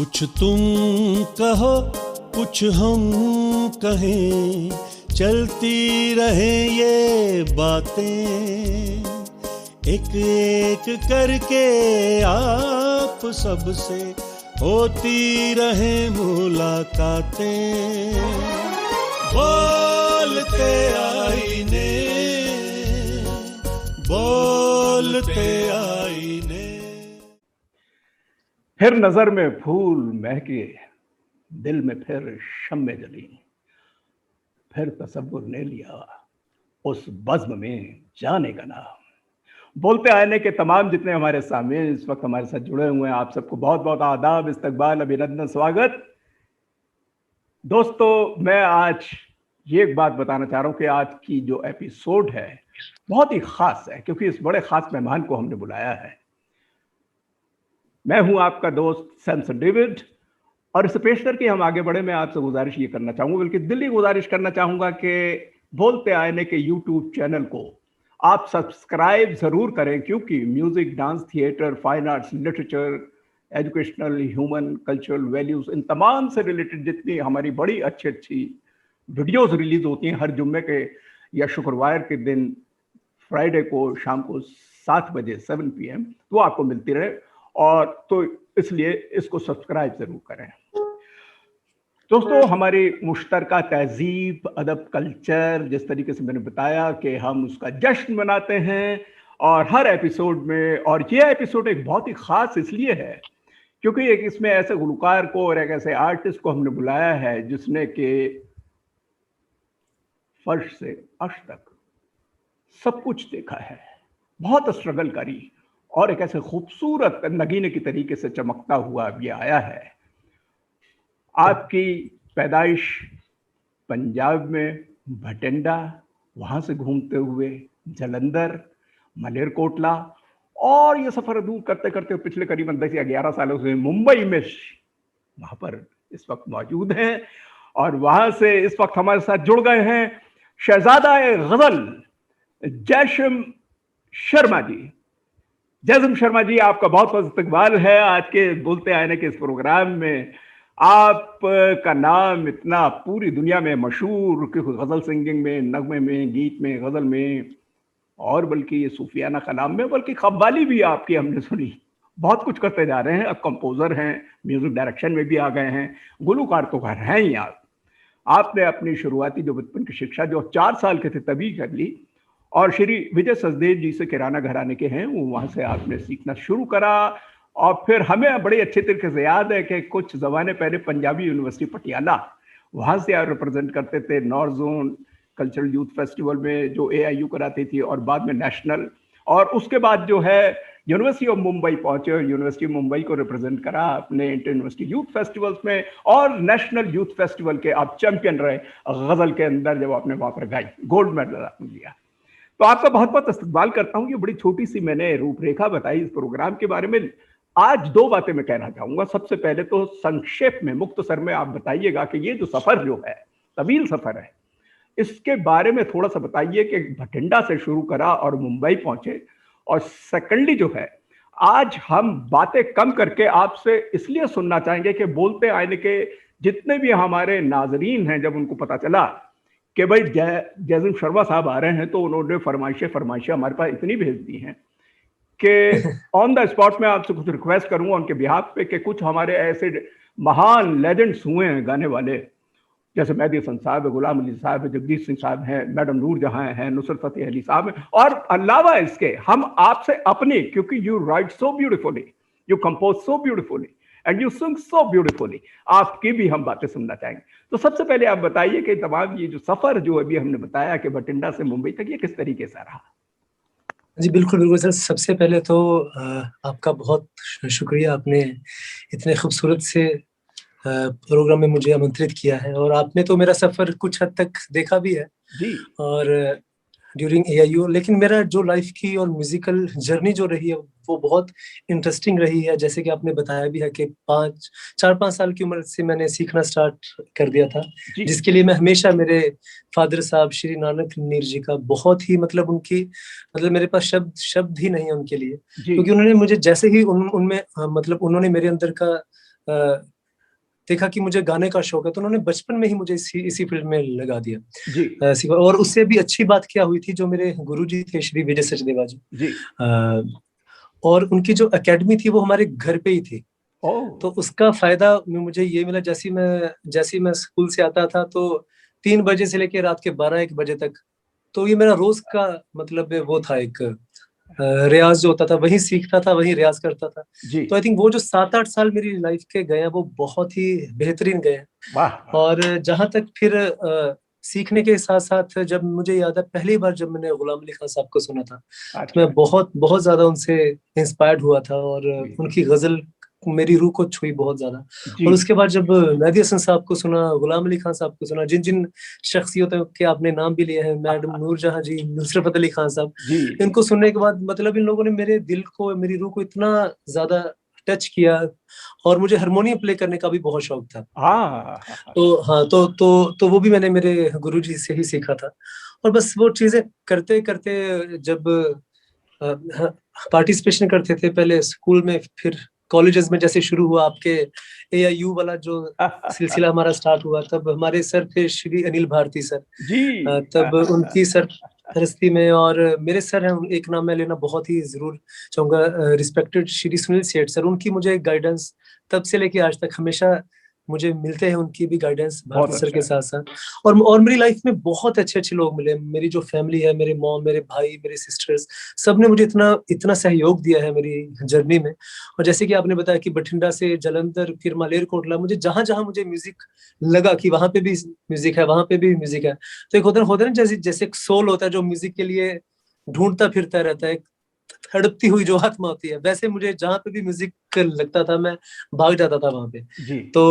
कुछ तुम कहो कुछ हम कहें, चलती रहे ये बातें, एक एक करके आप सबसे होती रहे मुलाकातें। बोलते आईने, बोलते आईने। फिर नजर में फूल महके, दिल में फिर शम्मे जली, फिर तसव्वुर ने लिया उस बज़्म में जाने का नाम। बोलते आईने के तमाम जितने हमारे सामीन इस वक्त हमारे साथ जुड़े हुए हैं, आप सबको बहुत बहुत आदाब, इस्तकबाल, अभिनंदन, स्वागत। दोस्तों, मैं आज ये एक बात बताना चाह रहा हूँ कि आज की जो एपिसोड है बहुत ही खास है, क्योंकि इस बड़े खास मेहमान को हमने बुलाया है। मैं हूं आपका दोस्त सैमसन डेविड, और इससे पेश करके हम आगे बढ़े, मैं आपसे गुजारिश ये करना चाहूंगा, बल्कि दिली गुजारिश करना चाहूंगा कि बोलते आईने के यूट्यूब चैनल को आप सब्सक्राइब जरूर करें, क्योंकि music, dance, theatre, fine arts, literature, educational, human, cultural values, इन तमाम से रिलेटेड जितनी हमारी बड़ी अच्छी अच्छी वीडियोज रिलीज होती हैं हर जुम्मे के या शुक्रवार के दिन, फ्राइडे को शाम को 7 बजे 7 PM, वो आपको मिलती रहे। और तो इसलिए इसको सब्सक्राइब जरूर करें। दोस्तों, हमारी मुश्तरका तहजीब, अदब, कल्चर, जिस तरीके से मैंने बताया कि हम उसका जश्न मनाते हैं, और हर एपिसोड में, और ये एपिसोड एक बहुत ही खास इसलिए है क्योंकि एक इसमें ऐसे गुलकार को और एक ऐसे आर्टिस्ट को हमने बुलाया है जिसने कि फर्श से अर्श तक सब कुछ देखा है, बहुत स्ट्रगल करी, और एक ऐसे खूबसूरत नगीने की तरीके से चमकता हुआ अब ये आया है। आपकी पैदाइश पंजाब में भटिंडा, वहां से घूमते हुए जलंधर, मलेरकोटला, और ये सफर दूर करते करते पिछले करीबन 10 या 11 सालों से मुंबई में वहां पर इस वक्त मौजूद हैं, और वहां से इस वक्त हमारे साथ जुड़ गए हैं शहजादा गजल जैशम शर्मा जी। जैसम शर्मा जी, आपका बहुत बहुत इस्तकबाल है आज के बोलते आईने के इस प्रोग्राम में। आप का नाम इतना पूरी दुनिया में मशहूर, गजल सिंगिंग में, नगमे में, गीत में, गजल में, और बल्कि सूफियाना कलाम में, बल्कि कव्वाली भी आपकी हमने सुनी। बहुत कुछ करते जा रहे हैं, अब कंपोजर हैं, म्यूजिक डायरेक्शन में भी आ गए हैं, गुलकार तो घर हैं ही। आपने अपनी शुरुआती जो बचपन की शिक्षा जो 4 साल के थे तभी कर ली, और श्री विजय सचदेव जी से किराना घराने के हैं, वो वहाँ से आपने सीखना शुरू करा। और फिर हमें बड़े अच्छे तरीके से याद है कि कुछ ज़माने पहले पंजाबी यूनिवर्सिटी पटियाला, वहाँ से आप रिप्रेजेंट करते थे north zone cultural youth festival में, जो AIU कराती थी, और बाद में नेशनल, और उसके बाद जो है यूनिवर्सिटी ऑफ मुंबई पहुंचे, यूनिवर्सिटी ऑफ मुंबई को रिप्रेजेंट करा अपने इंटर यूनिवर्सिटी यूथ फेस्टिवल्स में, और नेशनल यूथ फेस्टिवल के आप चैंपियन रहे गजल के अंदर, जब आपने वहाँ पर गाई, गोल्ड मेडल आपने लिया। तो आपका बहुत बहुत इस्तकबाल करता हूँ। ये बड़ी छोटी सी मैंने रूपरेखा बताई इस प्रोग्राम के बारे में। आज 2 बातें मैं कहना चाहूंगा। सबसे पहले तो संक्षेप में, मुख्तसर में आप बताइएगा कि ये जो सफर जो है, तवील सफर है, इसके बारे में थोड़ा सा बताइए कि भटिंडा से शुरू करा और मुंबई पहुंचे। और सेकंडली जो है, आज हम बातें कम करके आपसे इसलिए सुनना चाहेंगे कि बोलते आईने के जितने भी हमारे नाजरीन हैं, जब उनको पता चला कि भाई जैसम शर्मा साहब आ रहे हैं, तो उन्होंने फरमाइशें हमारे पास इतनी भेज दी हैं कि ऑन द स्पॉट में आपसे कुछ रिक्वेस्ट करूंगा उनके बिहाफ पे कि कुछ हमारे ऐसे महान लेजेंड्स हुए हैं गाने वाले, जैसे मेहदी हसन साहब है, गुलाम अली साहब है, जगदीश सिंह साहब हैं, मैडम नूर जहां हैं, नुसरत फतेह अली साहब हैं, और अलावा इसके हम आपसे अपनी, क्योंकि you right so beautifully, you compose so beautifully and you sing so beautifully, आपकी भी हम बातें सुनना चाहेंगे। तो सबसे पहले आप बताइए कि तमाम ये जो सफर जो अभी हमने बताया कि भटिंडा से मुंबई तक, ये किस तरीके से रहा? जी बिल्कुल बिल्कुल सर। सबसे पहले तो आपका बहुत शुक्रिया, आपने इतने खूबसूरत से प्रोग्राम में मुझे आमंत्रित किया है, और आपने तो मेरा सफर कुछ हद तक देखा भी है जी। और ड्यूरिंग AIU, लेकिन मेरा जो लाइफ की और म्यूजिकल जर्नी जो रही है वो बहुत इंटरेस्टिंग रही है। जैसे कि आपने बताया भी है कि 4-5 साल की उम्र से मैंने सीखना स्टार्ट कर दिया था, जिसके लिए मैं हमेशा मेरे फादर साहब श्री नानक नीर जी का बहुत ही मतलब मेरे पास शब्द ही नहीं है उनके लिए, क्योंकि उन्होंने मुझे जैसे ही उनमें मतलब उन्होंने मेरे अंदर का देखा कि मुझे गाने का शौक है, तो उन्होंने बचपन में ही मुझे इसी फील्ड में लगा दिया जी और उससे भी अच्छी बात क्या हुई थी, जो मेरे गुरुजी थे श्री विजय सचदेवा जी, जी। और उनकी जो एकेडमी थी वो हमारे घर पे ही थी। ओह तो उसका फायदा मुझे ये मिला, जैसे ही मैं स्कूल से आता था तो 3 बजे से लेकर रात के 12-1 बजे तक, तो ये मेरा रोज का मतलब वो था, एक रियाज जो होता था वही सीखता था, वही रियाज करता था। जी। तो आई थिंक वो जो 7-8 साल मेरी लाइफ के गए हैं वो बहुत ही बेहतरीन गए हैं। वाह वाह। और जहां तक फिर सीखने के साथ साथ, जब मुझे याद है पहली बार जब मैंने गुलाम अली खान साहब को सुना था, तो अच्छा मैं बहुत बहुत ज्यादा उनसे इंस्पायर्ड हुआ था, और जी उनकी गजल मेरी रूह को छुई बहुत ज्यादा। जी और उसके बाद जब मेहदी हसन साहब को सुना, गुलाम अली खान साहब को सुना, जिन जिन शख्सियतों के आपने नाम भी लिए हैं, मैडम नूरजहां जी, नुसरत फतेह अली खान साहब, जी इनको सुनने के बाद मतलब इन लोगों ने मेरे दिल को, मेरी रूह को इतना ज्यादा टच किया। और मुझे हारमोनियम प्ले करने का भी बहुत शौक था। हाँ तो हाँ, तो वो भी मैंने मेरे गुरुजी से ही सीखा था। और बस वो चीजें करते करते जब पार्टिसिपेशन करते थे पहले स्कूल में, फिर कॉलेजेस में जैसे शुरू हुआ आपके AIU वाला जो सिलसिला हमारा स्टार्ट हुआ, तब हमारे सर थे श्री अनिल भारती सर। जी तब उनकी सरपरस्ती में, और मेरे सर हैं, एक नाम मैं लेना बहुत ही जरूर चाहूंगा, रिस्पेक्टेड श्री सुनील सेठ सर। उनकी मुझे गाइडेंस तब से लेके आज तक हमेशा मुझे मिलते हैं, उनकी भी गाइडेंस बहुत भारती सर अच्छा के है। साथ साथ। और मेरी लाइफ में बहुत अच्छे अच्छे लोग मिले। मेरी जो फैमिली है, मेरे मॉम, मेरे भाई, मेरे सिस्टर्स, सब ने मुझे इतना इतना सहयोग दिया है मेरी जर्नी में। और जैसे कि आपने बताया कि बठिंडा से जलंधर, फिर मालेरकोटला, मुझे जहां जहां मुझे म्यूजिक लगा कि वहां पे भी म्यूजिक है, वहां पे भी म्यूजिक है, तो एक होता है ना, जैसे जैसे एक सोल होता है जो म्यूजिक के लिए ढूंढता फिरता रहता है, तड़पती हुई जो आत्मा होती है, वैसे मुझे जहां पे भी म्यूजिक लगता था मैं भाग जाता था वहां पे। जी तो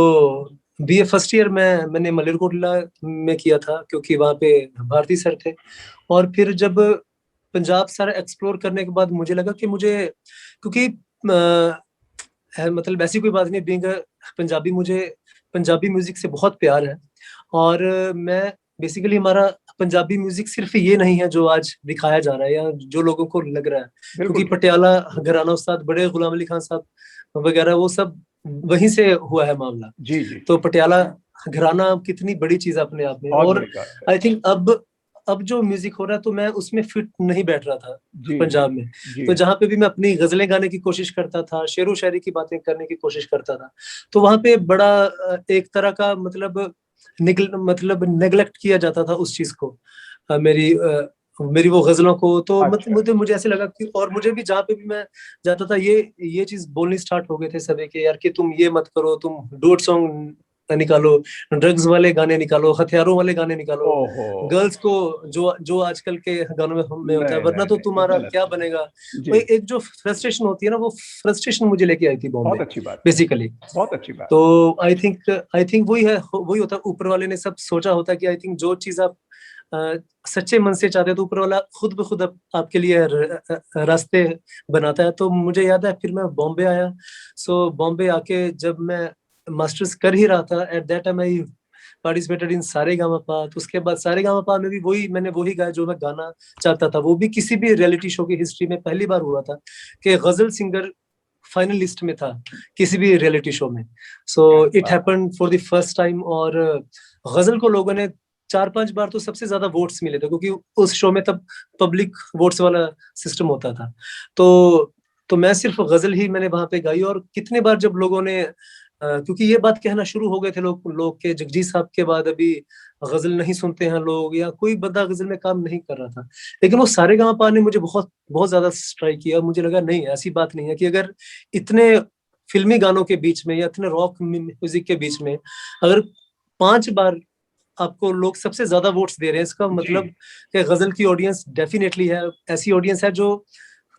BA फर्स्ट ईयर मैंने मलेरकोटला में किया था, क्योंकि वहां पे भारती सर थे। और फिर जब पंजाब सारा एक्सप्लोर करने के बाद मुझे लगा कि मुझे, क्योंकि मतलब ऐसी कोई बात नहीं, बीइंग पंजाबी, मुझे पंजाबी म्यूजिक से बहुत प्यार है। और मैं बेसिकली, हमारा पंजाबी म्यूजिक सिर्फ ये नहीं है जो आज दिखाया जा रहा है या जो लोगों को लग रहा है, क्योंकि बिल्कुल ठीक। पटियाला घराना उस्ताद बड़े गुलाम अली खान साहब वगैरह, वो सब वहीं से हुआ है मामला। जी जी तो जी पटियाला घराना कितनी बड़ी चीज है अपने आप में। बहुत और बड़ी बात है। आई थिंक अब जो म्यूजिक हो रहा है, तो मैं उसमें फिट नहीं बैठ रहा था जी पंजाब में। जी तो जहाँ पे भी मैं अपनी गजलें गाने की कोशिश करता था, शेरो शायरी की बातें करने की कोशिश करता था, तो वहां पे बड़ा एक तरह का मतलब नेग्लेक्ट किया जाता था उस चीज को, मेरी वो गजलों को। तो अच्छा मुझे ऐसे लगा कि, और मुझे भी जहाँ पे भी मैं जाता था, ये चीज बोलनी स्टार्ट हो गए थे सभी के, यार कि तुम ये मत करो, तुम डूट सॉन्ग निकालो, ड्रग्स वाले गाने निकालो, हथियारों वाले गाने निकालो, ओहो गर्ल्स को जो जो आजकल के गानों में होता है, नहीं वरना नहीं तो नहीं तुम्हारा गलत क्या है। बनेगा। जी वो एक जो फ्रस्ट्रेशन होती है ना, वो फ्रस्ट्रेशन मुझे लेके आई थी बहुत बॉम्बे अच्छी बात है। बेसिकली। बहुत अच्छी बात। तो आई थिंक वही होता है, ऊपर वाले ने सब सोचा होता है कि आई थिंक जो चीज आप सच्चे मन से चाहते हैं, तो ऊपर वाला खुद ब खुद आपके लिए रास्ते बनाता है। तो मुझे याद है फिर मैं बॉम्बे आया। सो बॉम्बे आके जब मैं मास्टर्स कर ही रहा था, at that time I participated in Saregamapa. तो उसके बाद सारेगामापा में भी मैंने वही गाया जो मैं गाना चाहता था। वो भी किसी भी रियलिटी शो की हिस्ट्री में पहली बार हुआ था कि गजल सिंगर फाइनल लिस्ट में था किसी भी रियलिटी शो में। So it happened for the first time. और गजल को लोगों ने 4-5 बार तो सबसे ज्यादा वोट्स मिले थे, क्योंकि उस शो में तब पब्लिक वोट्स वाला सिस्टम होता था। तो मैं सिर्फ गजल ही मैंने वहां पे गाई। और कितने बार जब लोगों ने क्योंकि ये बात कहना शुरू हो गए थे लोग के जगजीत साहब के बाद अभी गजल नहीं सुनते हैं लोग, या कोई बंदा गजल में काम नहीं कर रहा था। लेकिन वो सारेगामापा ने मुझे बहुत बहुत ज्यादा स्ट्राइक किया। मुझे लगा नहीं, ऐसी बात नहीं है कि अगर इतने फिल्मी गानों के बीच में या इतने रॉक म्यूजिक के बीच में अगर 5 बार आपको लोग सबसे ज्यादा वोट्स दे रहे हैं, इसका मतलब कि गजल की ऑडियंस डेफिनेटली है, ऐसी ऑडियंस है जो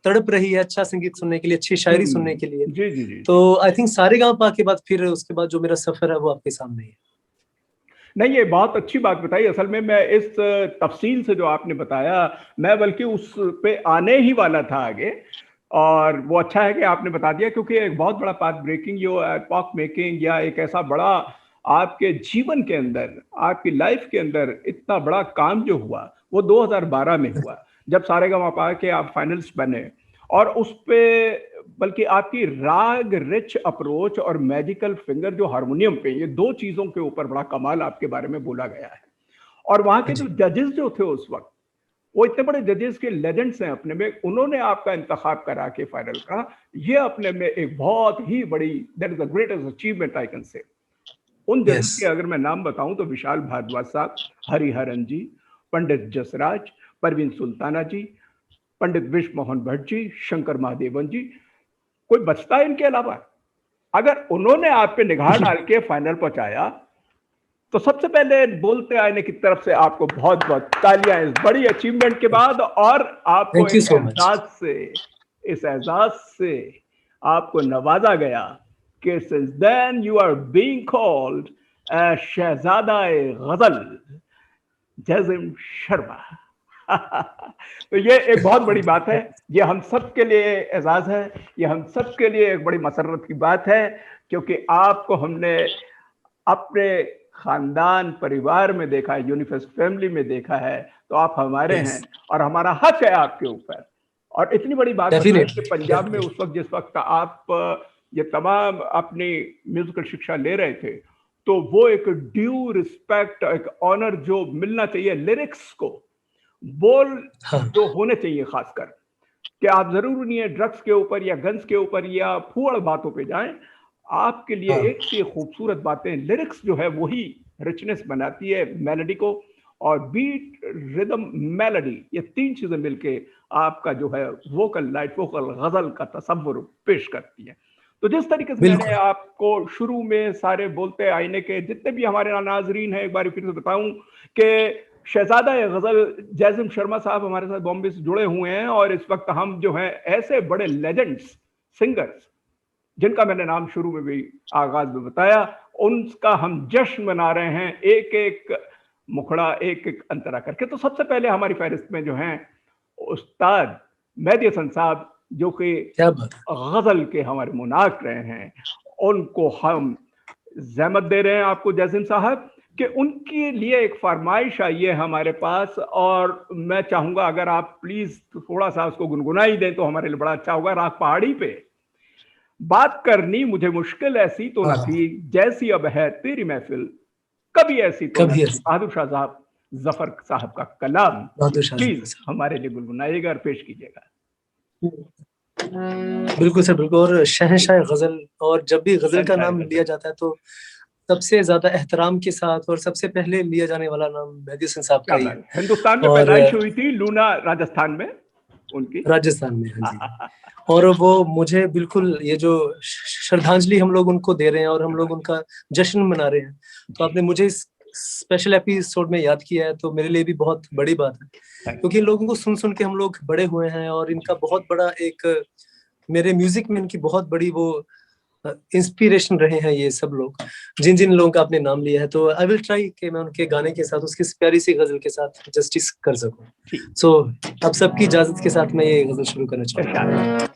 तड़प रही है अच्छा संगीत सुनने के लिए, अच्छी शायरी सुनने के लिए। जी जी जी तो आई थिंक सारेगामापा के बाद फिर उसके बाद जो मेरा सफर है वो आपके सामने है। नहीं, ये बहुत अच्छी बात बताई। असल में मैं इस तफसील से जो आपने बताया, मैं बल्कि उस पे आने ही वाला था आगे। और वो अच्छा है कि आपने बता दिया, क्योंकि एक बहुत बड़ा पाथ ब्रेकिंग जो एपॉक मेकिंग या एक ऐसा बड़ा आपके जीवन के अंदर, आपकी लाइफ के अंदर इतना बड़ा काम जो हुआ, वो 2012 में हुआ, जब सारेगामापा के आप फाइनलिस्ट बने। और उस पे बल्कि आपकी राग रिच अप्रोच और मैजिकल फिंगर जो हारमोनियम पे, ये दो चीजों के ऊपर बड़ा कमाल आपके बारे में बोला गया है। और वहां के जी। जो जजेस जो थे उस वक्त, वो इतने बड़े जजेस के लेजेंड्स हैं अपने में, उन्होंने आपका इंतखाब करा के फाइनल का, ये अपने में एक बहुत ही बड़ी, that is the greatest achievement I can say. उन जजेस यस। के अगर मैं नाम बताऊं तो विशाल भारद्वाज साहब, हरिहरन जी, पंडित जसराज, परवीन सुल्ताना जी, पंडित विश्व मोहन भट्ट जी, शंकर महादेवन जी, कोई बचता है इनके अलावा? अगर उन्होंने आप पे निगाह डाल के फाइनल पहुंचाया, तो सबसे पहले बोलते आईने की तरफ से आपको बहुत बहुत तालियां इस बड़ी अचीवमेंट के बाद। और आपको थैंक यू इस सो मच। एजाज से, इस एजाज से आपको नवाजा गया कि since then you are being called Shahzada Ghazal Jazim Sharma. तो ये एक बहुत बड़ी बात है, ये हम सब के लिए एजाज है, ये हम सब के लिए एक बड़ी मसरत की बात है, क्योंकि आपको हमने अपने खानदान परिवार में देखा है, यूनिफेस्ट फैमिली में देखा है, तो आप हमारे Yes. हैं और हमारा हक है आपके ऊपर। और इतनी बड़ी बात बताएं कि Definitely, पंजाब में definitely. उस वक्त, जिस वक्त आप ये तमाम अपनी म्यूजिकल शिक्षा ले रहे थे, तो वो एक ड्यू रिस्पेक्ट, एक ऑनर जो मिलना चाहिए लिरिक्स को, बोल हाँ। जो होने चाहिए, खासकर कि आप जरूर नहीं है ड्रग्स के ऊपर या गन्स के ऊपर या फूड़ बातों पे जाएं। आपके लिए हाँ। एक से खूबसूरत बातें, लिरिक्स जो है वही रिचनेस बनाती है मेलोडी को, और बीट, रिदम, मेलोडी, ये तीन चीजें मिलके आपका जो है वोकल, लाइट वोकल गजल का तस्वुर पेश करती है। तो जिस तरीके से मैंने बिल्कुल। आपको शुरू में सारे बोलते आईने के जितने भी हमारे नाजरीन हैं, एक बार फिर से बताऊं कि शहजादा गजल जैजिम शर्मा साहब हमारे साथ बॉम्बे से जुड़े हुए हैं, और इस वक्त हम जो है ऐसे बड़े लेजेंड्स सिंगर्स, जिनका मैंने नाम शुरू में भी आगाज में बताया, उनका हम जश्न मना रहे हैं, एक एक मुखड़ा, एक एक अंतरा करके। तो सबसे पहले हमारी फहरिस्त में जो हैं उस्ताद मेहदी हसन साहब, जो कि क्या बात है। गजल के हमारे मुनाक रहे हैं, उनको हम ज़हमत दे रहे हैं आपको जैसिम साहब कि उनके लिए एक फरमाइश आई है हमारे पास, और मैं चाहूंगा अगर आप प्लीज थोड़ा सा उसको गुनगुना ही दें तो हमारे लिए बड़ा अच्छा होगा। राग पहाड़ी पे बात करनी मुझे मुश्किल ऐसी तो न हाँ। थी, जैसी अब है तेरी महफिल कभी ऐसी तो न कभी थी। ऐसी। बहादुर शाह साहब, जफर साहब का कलाम बहादुर शाह प्लीज साहब। हमारे लिए गुनगुनाइएगा और पेश कीजिएगा। बिल्कुल सर, बिल्कुल। और शहंशाह गजल, और जब भी गजल का नाम शहंशाह लिया गजल। जाता है तो सबसे ज्यादा एहतराम के साथ और सबसे पहले लिया जाने वाला नाम मेहदी हसन साहब का क्या ही बात है। है। हिंदुस्तान में और पैदाइश हुई थी लूना, राजस्थान में उनकी। राजस्थान में, हाँ जी। और वो मुझे बिल्कुल, ये जो श्रद्धांजलि हम लोग उनको दे रहे हैं और हम लोग उनका जश्न मना रहे हैं, तो आपने मुझे इस स्पेशल एपिसोड में याद किया है, तो मेरे लिए भी बहुत बड़ी बात है, क्योंकि इन लोगों को सुन सुन के हम लोग बड़े हुए हैं, और इनका बहुत बड़ा एक, मेरे म्यूजिक में इनकी बहुत बड़ी वो इंस्पिरेशन रहे हैं ये सब लोग, जिन जिन लोगों का आपने नाम लिया है। तो आई विल ट्राई कि मैं उनके गाने के साथ, उसकी प्यारी सी गजल के साथ जस्टिस कर सकूं। सो अब सबकी इजाजत के साथ मैं ये गजल शुरू करना चाहूंगा।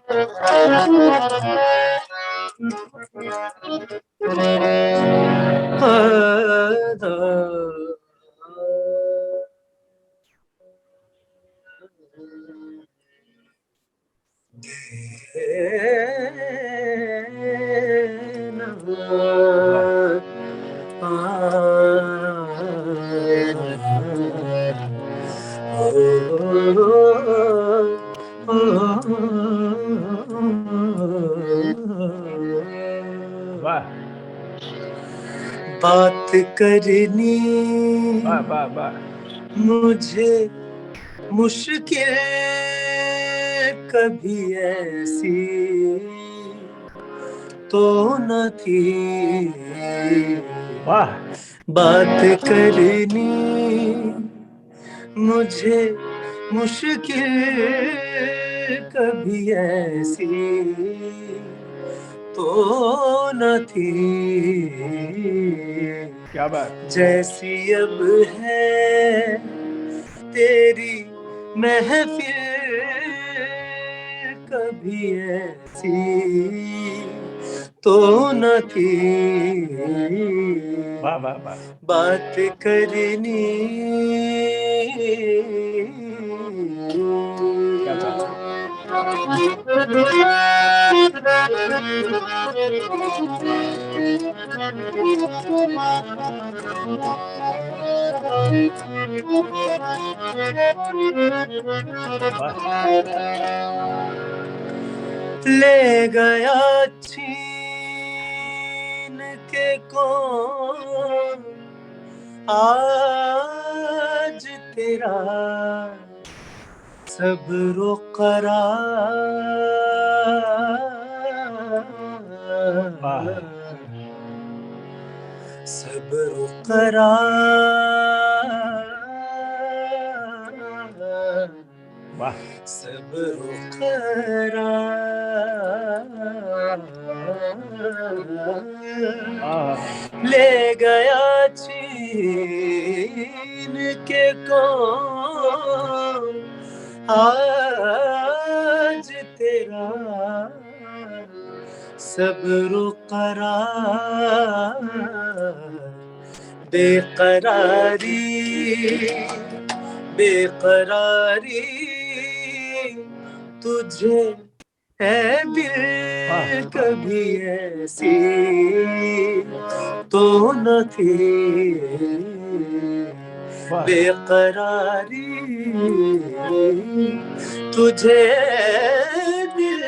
वाह बात करनी वाह वाह वाह। मुझे मुश्किल कभी ऐसी तो न थी। वाह। बात करनी मुझे मुश्किल कभी ऐसी तो न थी। क्या बात। जैसी अब है तेरी महफिल कभी ऐसी तो न थी। वाह वाह वाह। बात करनी क्या बात। ले गया छीन के कौन आज तेरा सब्र करार, सब्र करार, सब्र करार, ले गया छीन के कौन आज तेरा सब्र करार, बेकरारी बेकरारी तुझे है दिल कभी ऐसी तो न थी, बेकरारी तुझे दिल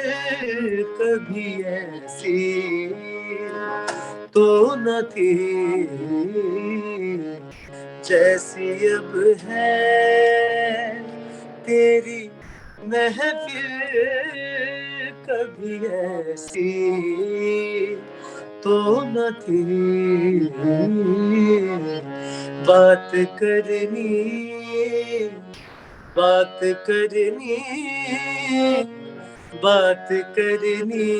कभी ऐसी तो न थी, जैसी अब है तेरी महफिल कभी ऐसी तो न थी, बात करनी बात करनी बात करनी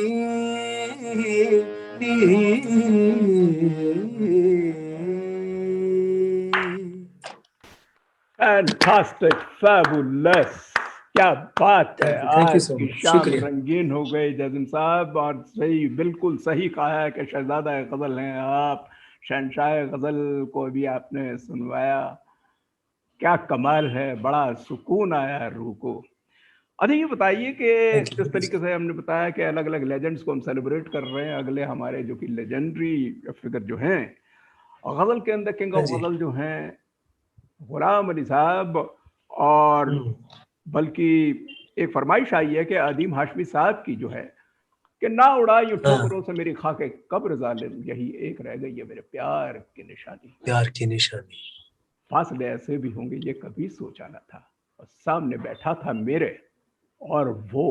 Fantastic, fabulous, क्या बात है। आज so की शाम रंगीन हो गई जैन साहब, और सही बिल्कुल सही कहा है कि शहजादा गजल हैं आप, शहंशाह गजल को भी आपने सुनवाया, क्या कमाल है, बड़ा सुकून आया रूह को। अच्छा ये बताइए कि जिस तरीके से हमने बताया कि अलग अलग लेजेंड्स को हम सेलिब्रेट कर रहे हैं, अगले हमारे जो कि लेजेंडरी फिगर जो हैं गजल के अंदर किंग ऑफ गजल जो हैं गुलाम अली साहब, और बल्कि एक फरमाइश आई है कि अदीम हाशमी साहब की जो है कि ना उड़ाई ठोकरों से मेरी खाके कब्र जालिम, यही एक रह गई है मेरे प्यार की निशानी, प्यार की निशानी, फासले ऐसे भी होंगे ये कभी सोचा न था, और सामने बैठा था मेरे और वो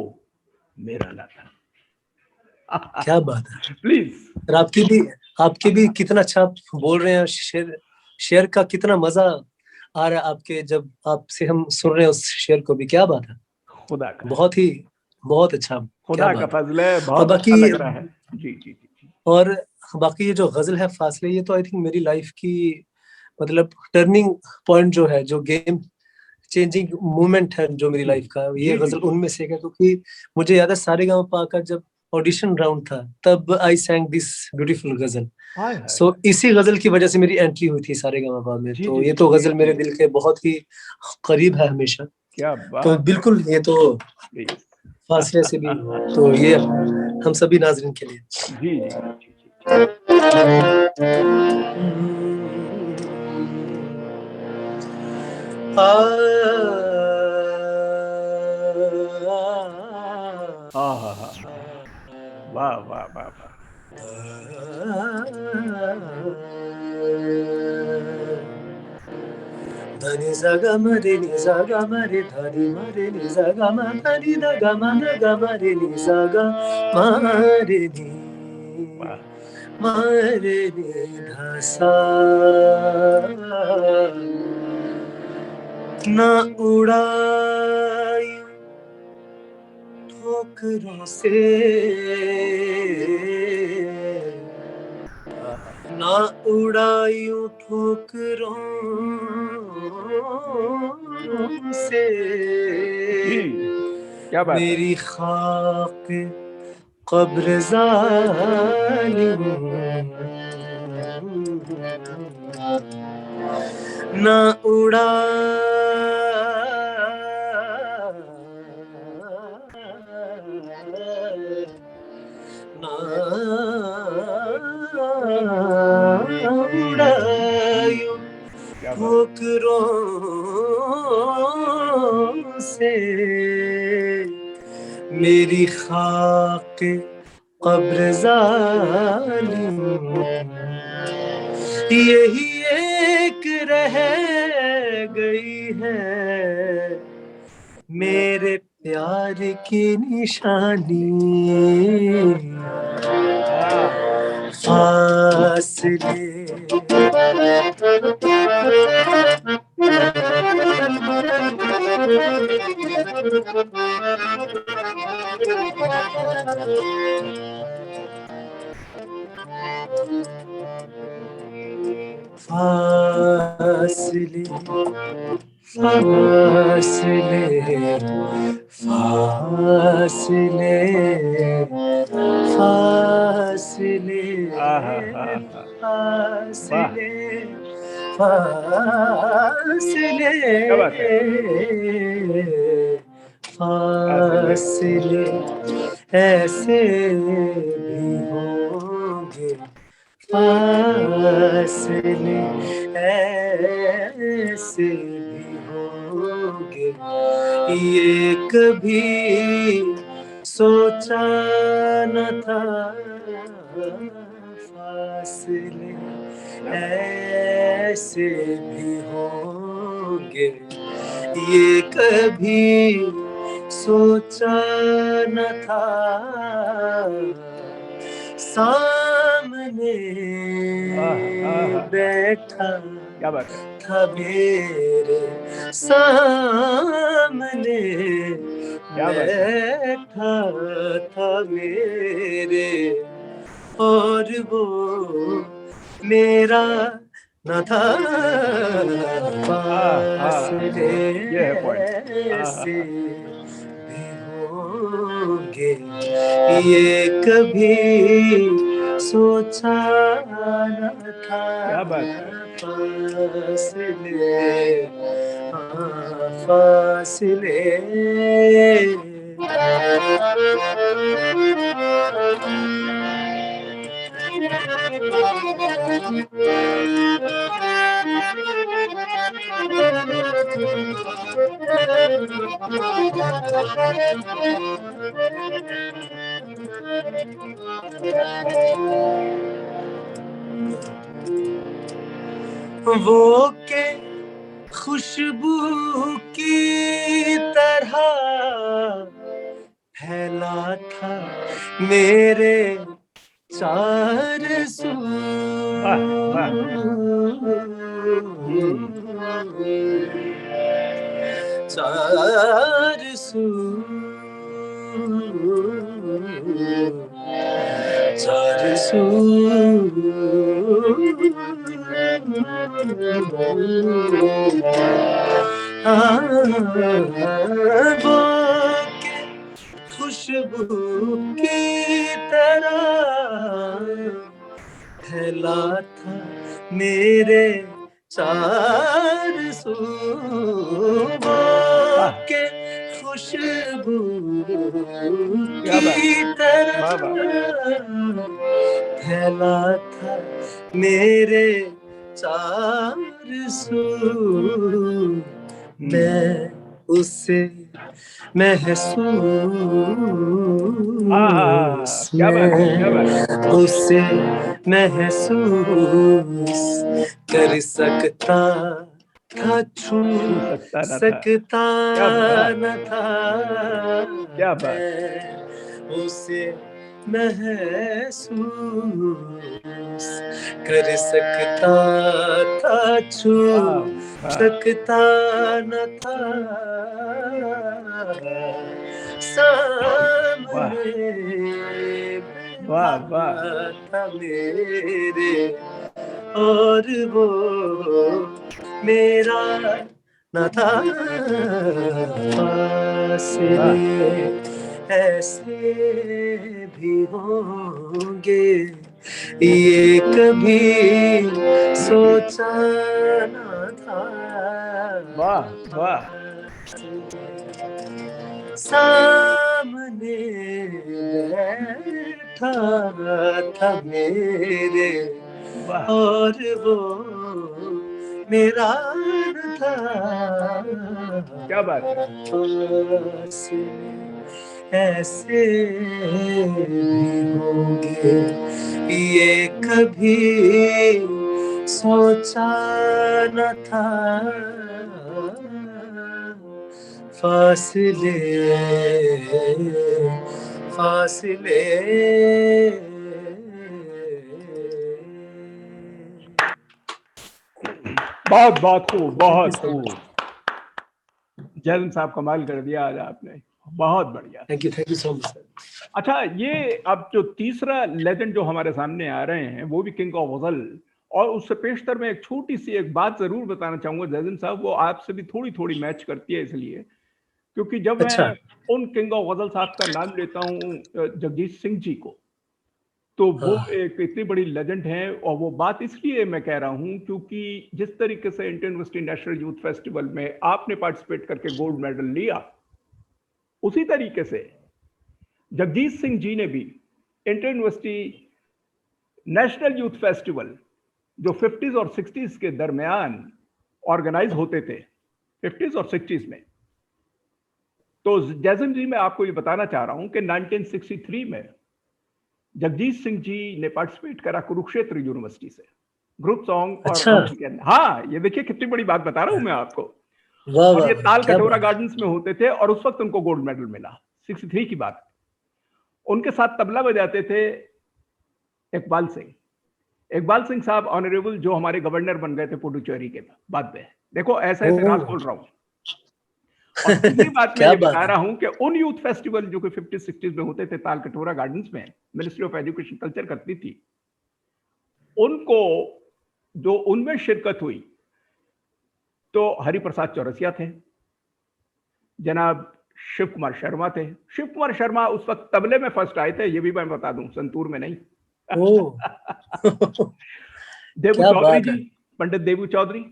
मेरा ना था। क्या बात है, प्लीज। और आपके भी कितना अच्छा बोल रहे हैं, शेर का कितना मजा आ रहा है आपके, जब आपसे हम सुन रहे हैं उस शेर को भी, क्या बात है, खुदा का बहुत अच्छा, खुदा का फजल है, बहुत बाकी अच्छा लग रहा है। जी जी जी। और बाकी ये जो गजल है फासले, ये तो आई थिंक मेरी लाइफ की मतलब टर्निंग पॉइंट जो है, जो गेम चेंजिंग मोमेंट है जो मेरी लाइफ का, ये गजल उनमें से है, क्योंकि मुझे याद है सारेगामापा का जब ऑडिशन राउंड था तब आई सैंग दिस ब्यूटीफुल गजल, सो इसी गजल की वजह से मेरी एंट्री हुई थी सारेगामापा में, तो ये तो गजल मेरे दिल के बहुत ही करीब है हमेशा, क्या बात, तो बिल्कुल ये तो फासले से भी, तो ये हम सभी नाज़रीन के लिए। जी जी वाह वाह वाह वाह, धनी सा मरे नि सा मरे धनी मरे नि सा मा धनी द मरे नि सा मरे नि मरे नि धा ना उड़ाई ठोकरों से ना उड़ायूं ठोकरों से क्या बात, मेरी खाक कब्र जालिम, ना उड़ायूं क्या बात। ठोकरों से मेरी खाक कब्र जालिम यही एक रह गई है मेरे प्यार की निशानी फासले फासले फासले फासले फासले आहा, फासले फासले क्या बात है। फासले ऐसे भी होंगे फासले ऐसे भी होंगे ये कभी सोचा न था फासले ऐसे भी होंगे ये कभी सोचा न था सामने बैठा क्या बात है। था मेरे सामने क्या बात है। बैठा था मेरे और वो मेरा न था फासले ये है point। ऐसे भी होंगे ये कभी सोचा न था क्या बात है। फासले फासले वो के खुशबू की तरह फैला था मेरे चार सू चार सू चार सू वो के खुशबू की तरह फैला था मेरे चार सूबों के खुशबू की तरह फैला था मेरे चार सू मैं उसे महसूस उसे महसूस कर सकता था छू सकता न था क्या बात उसे महसूस कर सकता था छू सकता न था सामने था मेरे और वो मेरा न था फासले ऐसे भी होंगे ये कभी सोचा न था। वाह वाह सामने बैठा था मेरे वाह और वो मेरा न था। क्या बात है। फासले ऐसे भी होंगे ये कभी सोचा न था। फासले फासले। बहुत बहुत खूब, बहुत so खूब। जैन साहब कमाल कर दिया आज आपने, बहुत बढ़िया। Thank you so much sir. अच्छा, ये अब जो तीसरा लेजेंड जो हमारे सामने आ रहे हैं वो भी किंग ऑफ गजल, और उससे पेशतर में एक छोटी सी एक बात जरूर बताना चाहूंगा जैन साहब, वो आपसे भी थोड़ी थोड़ी मैच करती है, इसलिए क्योंकि जब अच्छा। मैं उन किंग ऑफ गजल साहब का नाम लेता हूँ जगजीत सिंह जी को, तो वो हाँ। एक इतनी बड़ी लेजेंड है। और वो बात इसलिए मैं कह रहा हूँ क्योंकि जिस तरीके से inter university national youth festival में आपने पार्टिसिपेट करके गोल्ड मेडल लिया, उसी तरीके से जगजीत सिंह जी ने भी inter university national youth festival जो 50s और 60s के दरमियान ऑर्गेनाइज होते थे, 50s और 60s में, तो जैसम जी मैं आपको ये बताना चाह रहा हूं कि 1963 में जगजीत सिंह जी ने पार्टिसिपेट करा कुरुक्षेत्र यूनिवर्सिटी से ग्रुप सॉन्ग और अच्छा। गजल के अंदर। हाँ, ये देखिए कितनी बड़ी बात बता रहा हूं मैं आपको। वाह और वाह ये ताल क्या कटोरा बात। गार्डन्स में होते थे और उस वक्त उनको गोल्ड मेडल मिला, 63 की बात। उनके साथ तबला बजाते थे इकबाल सिंह। इकबाल सिंह साहब ऑनरेबल जो हमारे गवर्नर बन गए थे पुडुचेरी के बाद में। देखो ऐसा ऐसे राज ओह खोल रहा हूं। और तीसरी बात मैं क्या ये बात बता है। रहा हूं कि उन यूथ फेस्टिवल जो कि 50 60 में होते थे ताल कटोरा गार्डन्स में, मिनिस्ट्री ऑफ एजुकेशन कल्चर करती थी, उनको जो उनमें शिरकत हुई तो हरिप्रसाद चौरसिया थे, जनाब शिव कुमार शर्मा थे। शिव कुमार शर्मा उस वक्त तबले में फर्स्ट आए थे, ये भी मैं बता दूं, संतूर में नहीं। ओह देबू क्या चौधरी बात जी, है। पंडित देबू चौधरी,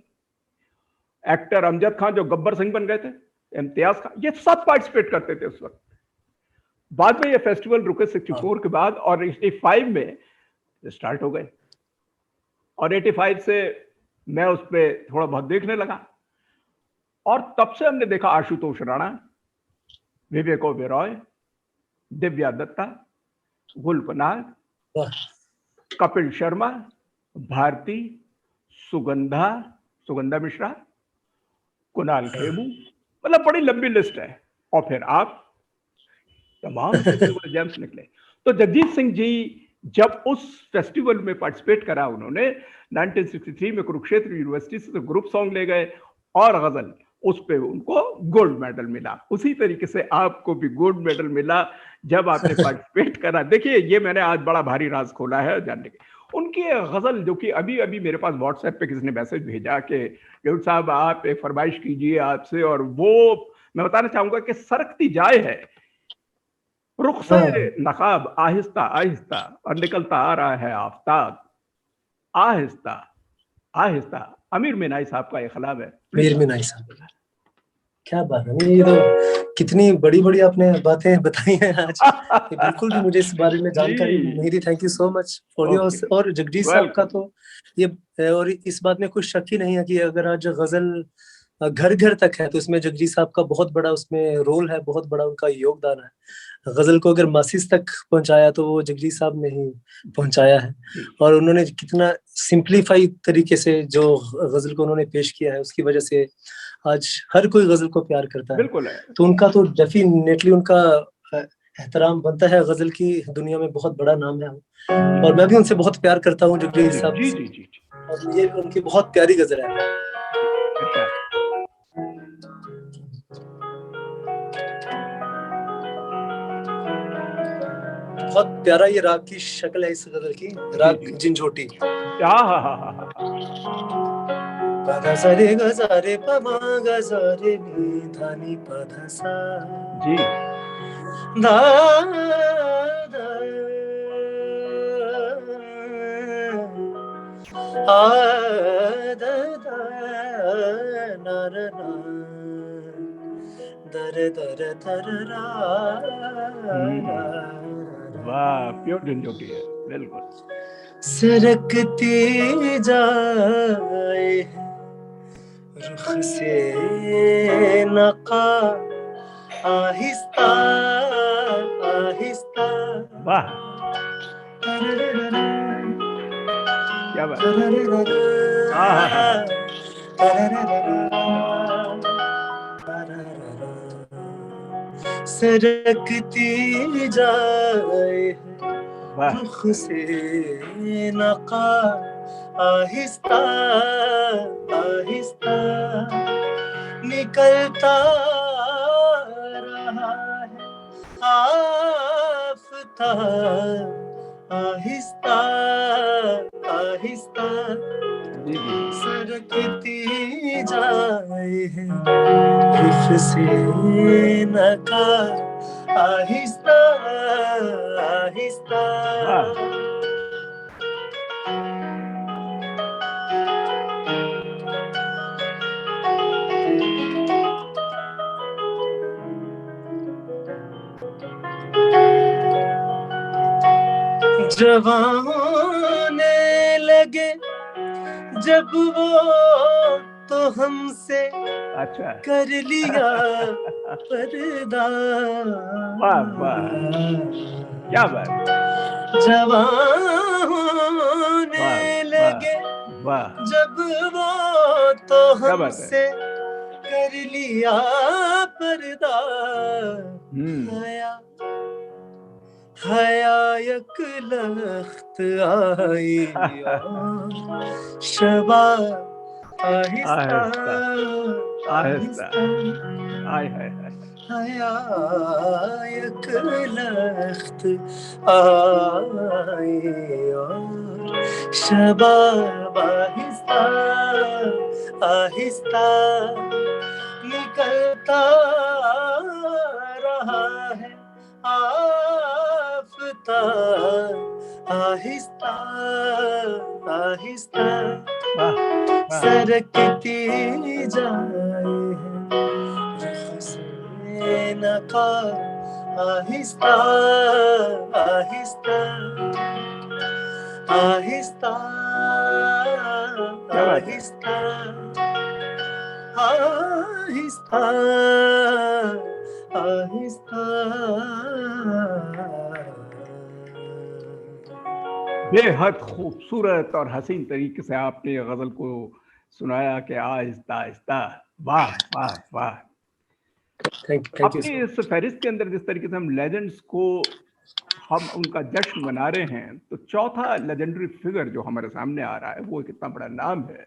एक्टर अमजद खान जो गब्बर सिंह बन गए थे, इम्तियाज खान, ये सब पार्टिसिपेट करते थे उस वक्त। बाद में ये फेस्टिवल रुके 64 के बाद और 85 में स्टार्ट हो गए, और 85 से मैं उस पर थोड़ा बहुत देखने लगा, और तब से हमने देखा आशुतोष राणा, विवेक ओबेरॉय, दिव्या दत्ता, गुल पनाग, वाह कपिल शर्मा, भारती, सुगंधा, सुगंधा मिश्रा, कुणाल खेमू, मतलब बड़ी लंबी लिस्ट है। और फिर आप, तमाम इतने बड़े बड़े जेम्स निकले। तो जगजीत सिंह जी जब उस फेस्टिवल में पार्टिसिपेट करा उन्होंने 1963 में कुरुक्षेत्र यूनिवर्सिटी से, तो ग्रुप सॉन्ग ले गए और गजल, उस पे उनको गोल्ड मेडल मिला। उसी तरीके से आपको भी गोल्ड मेडल मिला जब आपने पार्टिसिपेट करा। देखिए, ये मैंने आज बड़ा भारी राज खोला है जानने के। उनकी गजल जो कि अभी अभी मेरे पास व्हाट्सएप पे किसी ने मैसेज भेजा कि डेविड साहब आप एक फरमाइश कीजिए आपसे, और वो मैं बताना चाहूंगा कि सरकती जाए है रुख से हाँ। नकाब आहिस्ता आहिस्ता, और निकलता आ रहा है आफताब आहिस्ता आहिस्ता। अमीर मीनाई साहब का ये खिलाफ है, प्लीज। मीर मीनाई साहब क्या बात है। ये तो कितनी बड़ी बड़ी आपने बातें बताई हैं आज। ये बिल्कुल भी मुझे इस बारे में जानकारी जी, नहीं थी। Thank you so much for your. Okay, और जगदीश साहब का वेलकम। तो ये, और इस बात में कुछ शक ही नहीं है कि अगर आज गजल घर घर तक है तो इसमें जगदीश साहब का बहुत बड़ा उसमें रोल है, बहुत बड़ा उनका योगदान है। गजल को अगर मासिस तक पहुंचाया तो वो जगदीश साहब ने ही पहुंचाया है। जी, और उन्होंने कितना सिंप्लीफाई तरीके से जो गजल को उन्होंने पेश किया है, उसकी वजह से आज हर कोई गजल को प्यार करता है। बिल्कुल है। तो उनका तो डेफिनेटली उनका एहतराम बनता है। गजल की दुनिया में बहुत बड़ा नाम है, और मैं भी उनसे बहुत प्यार करता हूँ जगदीश जी साहब जी से। जी जी जी, और ये उनकी बहुत प्यारी गजल है। इरशाद। बहुत प्यारा ये राग की शक्ल है इस गजल की, जी राग जी, झिंझोटी। हा। पधा सा रे ग सा रे प म ग सा रे नि धा नि प धा सा जी, धा धा आ धा धा ना र ना दर दर दर रा रा रा वाह, रा। प्योर झंझोटी है, बिल्कुल। सरकती जाए रुख से नका आहिस्ता आहिस्ता। वाह, क्या बात। सरकती जाए वाह, रुख से नका आहिस्ता आहिस्ता निकलता रहा है आफताब आहिस्ता आहिस्ता जी जी, सरकती जाए है रुख से नका आहिस्ता आहिस्ता। वाह, जवान होने लगे जब वो तो हमसे अच्छा, कर लिया पर्दा। वाह वाह, क्या बात, जवान वाह होने वाह लगे वाह, जब वो तो क्या बात है। हमसे कर लिया पर्दा। हया हया एक लख्त आई और शबा आहिस्ता आहिस्ता आहिस्ता, आय हाय हाय, हया एक लख्त आई और शबाब आहिस्ता आहिस्ता निकलता रहा है आफताब आहिस्ता आहिस्ता वाह, सरकती जाए है रुख से नका आहिस्ता आहिस्ता आहिस्ता आहिस्ता आहिस्ता आहिस्ता। बेहद खूबसूरत और हसीन तरीके से आपने ये गजल को सुनाया कि आहिस्ता आहिस्ता, वाह वाह वाह। थैंक यू अपनी इस फहरिस्त के अंदर जिस तरीके से हम लेजेंड्स को हम उनका जश्न मना रहे हैं, तो चौथा लेजेंडरी फिगर जो हमारे सामने आ रहा है वो एक इतना बड़ा नाम है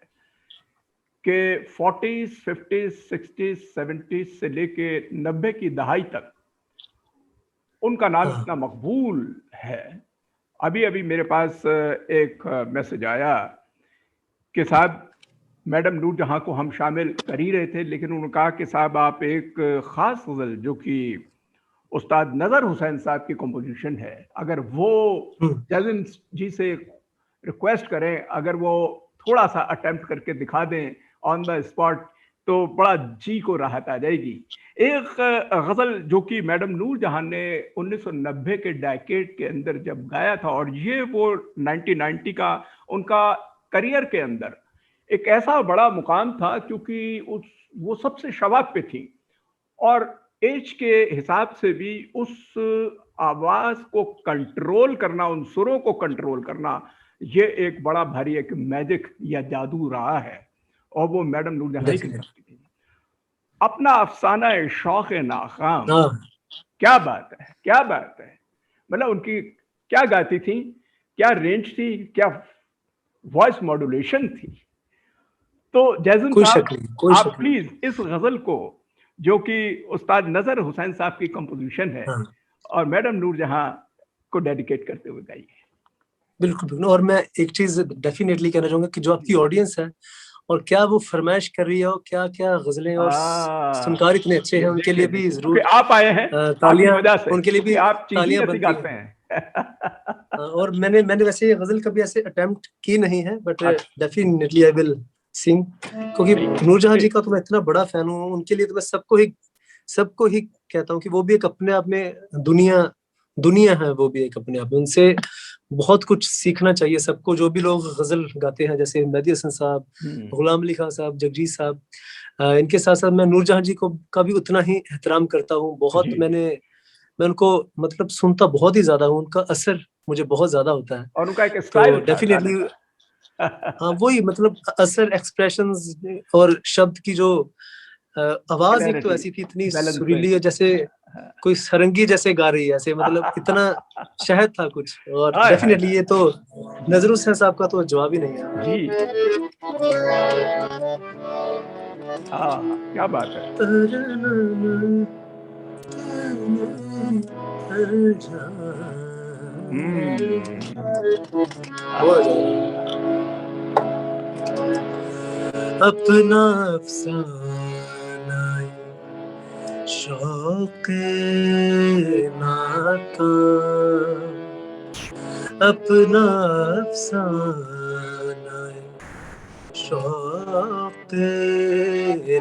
कि 40s, 50s, 60s, 70s से लेके 90 की दहाई तक उनका नाम इतना मकबूल है। अभी अभी मेरे पास एक मैसेज आया कि साहब मैडम नूरजहां को हम शामिल कर ही रहे थे, लेकिन उन्होंने कहा कि साहब आप एक ख़ास गज़ल जो कि उस्ताद नज़र हुसैन साहब की कंपोजिशन है, अगर वो जज़न जी से रिक्वेस्ट करें, अगर वो थोड़ा सा अटेम्प्ट करके दिखा दें ऑन द स्पॉट, तो बड़ा जी को राहत आ जाएगी। एक गज़ल जो कि मैडम नूरजहां ने 1990 के डेकेड के अंदर जब गाया था, और ये वो 1990 का उनका करियर के अंदर एक ऐसा बड़ा मुकाम था क्योंकि वो सबसे शबाब पे थी, और एज के हिसाब से भी उस आवाज को कंट्रोल करना, उन सुरों को कंट्रोल करना, ये एक बड़ा भारी एक मैजिक या जादू रहा है, और वो मैडम नूरजहां की करती थी। अपना अफसाना शौक नाकाम, क्या बात है, क्या बात है। मतलब उनकी क्या गाती थी, क्या रेंज थी, क्या वॉइस मॉड्यूलेशन थी। तो जैसन साहब आप प्लीज इस गजल को जो कि उस्ताद नजर हुसैन साहब की कंपोजिशन है और मैडम नूरजहां को डेडिकेट करते हुए गाइए। बिल्कुल बिल्कुल। और मैं एक चीज डेफिनेटली कहना चाहूंगा कि जो आपकी ऑडियंस है और क्या वो फरमाइश कर रही है और क्या क्या गजलें और सुनकार इतने अच्छे हैं, उनके लिए भी जरूर आप आए हैं तालियां, वजह से, उनके लिए भी आप तालियां बनती हैं। और मैंने वैसे ये गजल कभी ऐसे अटेम्प्ट की नहीं है, but definitely I will sing, क्योंकि नूरजहां जी का तो मैं इतना बड़ा फैन हूँ। उनके लिए तो मैं सबको ही कहता हूँ कि वो भी एक अपने आप में दुनिया दुनिया है वो भी एक अपने आप में। उनसे बहुत कुछ सीखना चाहिए सबको, जो भी लोग गजल गाते हैं, जैसे मेहदी हसन साहब, गुलाम अली खान साहब, जगजीत साहब। इनके साथ साथ मैं नूरजहां जी को का भी उतना ही एहतराम करता हूँ। बहुत मैं उनको मतलब सुनता बहुत ही ज्यादा हूँ, उनका असर मुझे बहुत ज्यादा होता है। और उनका एक स्टाइल तो डेफिनेटली हाँ वही मतलब असर, एक्सप्रेशंस और शब्द की जो आवाज एक तो ऐसी थी, इतनी सुरीली है, जैसे कोई सरंगी जैसे गा रही है ऐसे, मतलब इतना शहद था कुछ। और डेफिनेटली ये तो नजरुल हुसैन साहब का तो जवाब ही नहीं है जी। क्या बात है। अपना अफसाना शौक़े नाता, अपना अफसाना शौक़े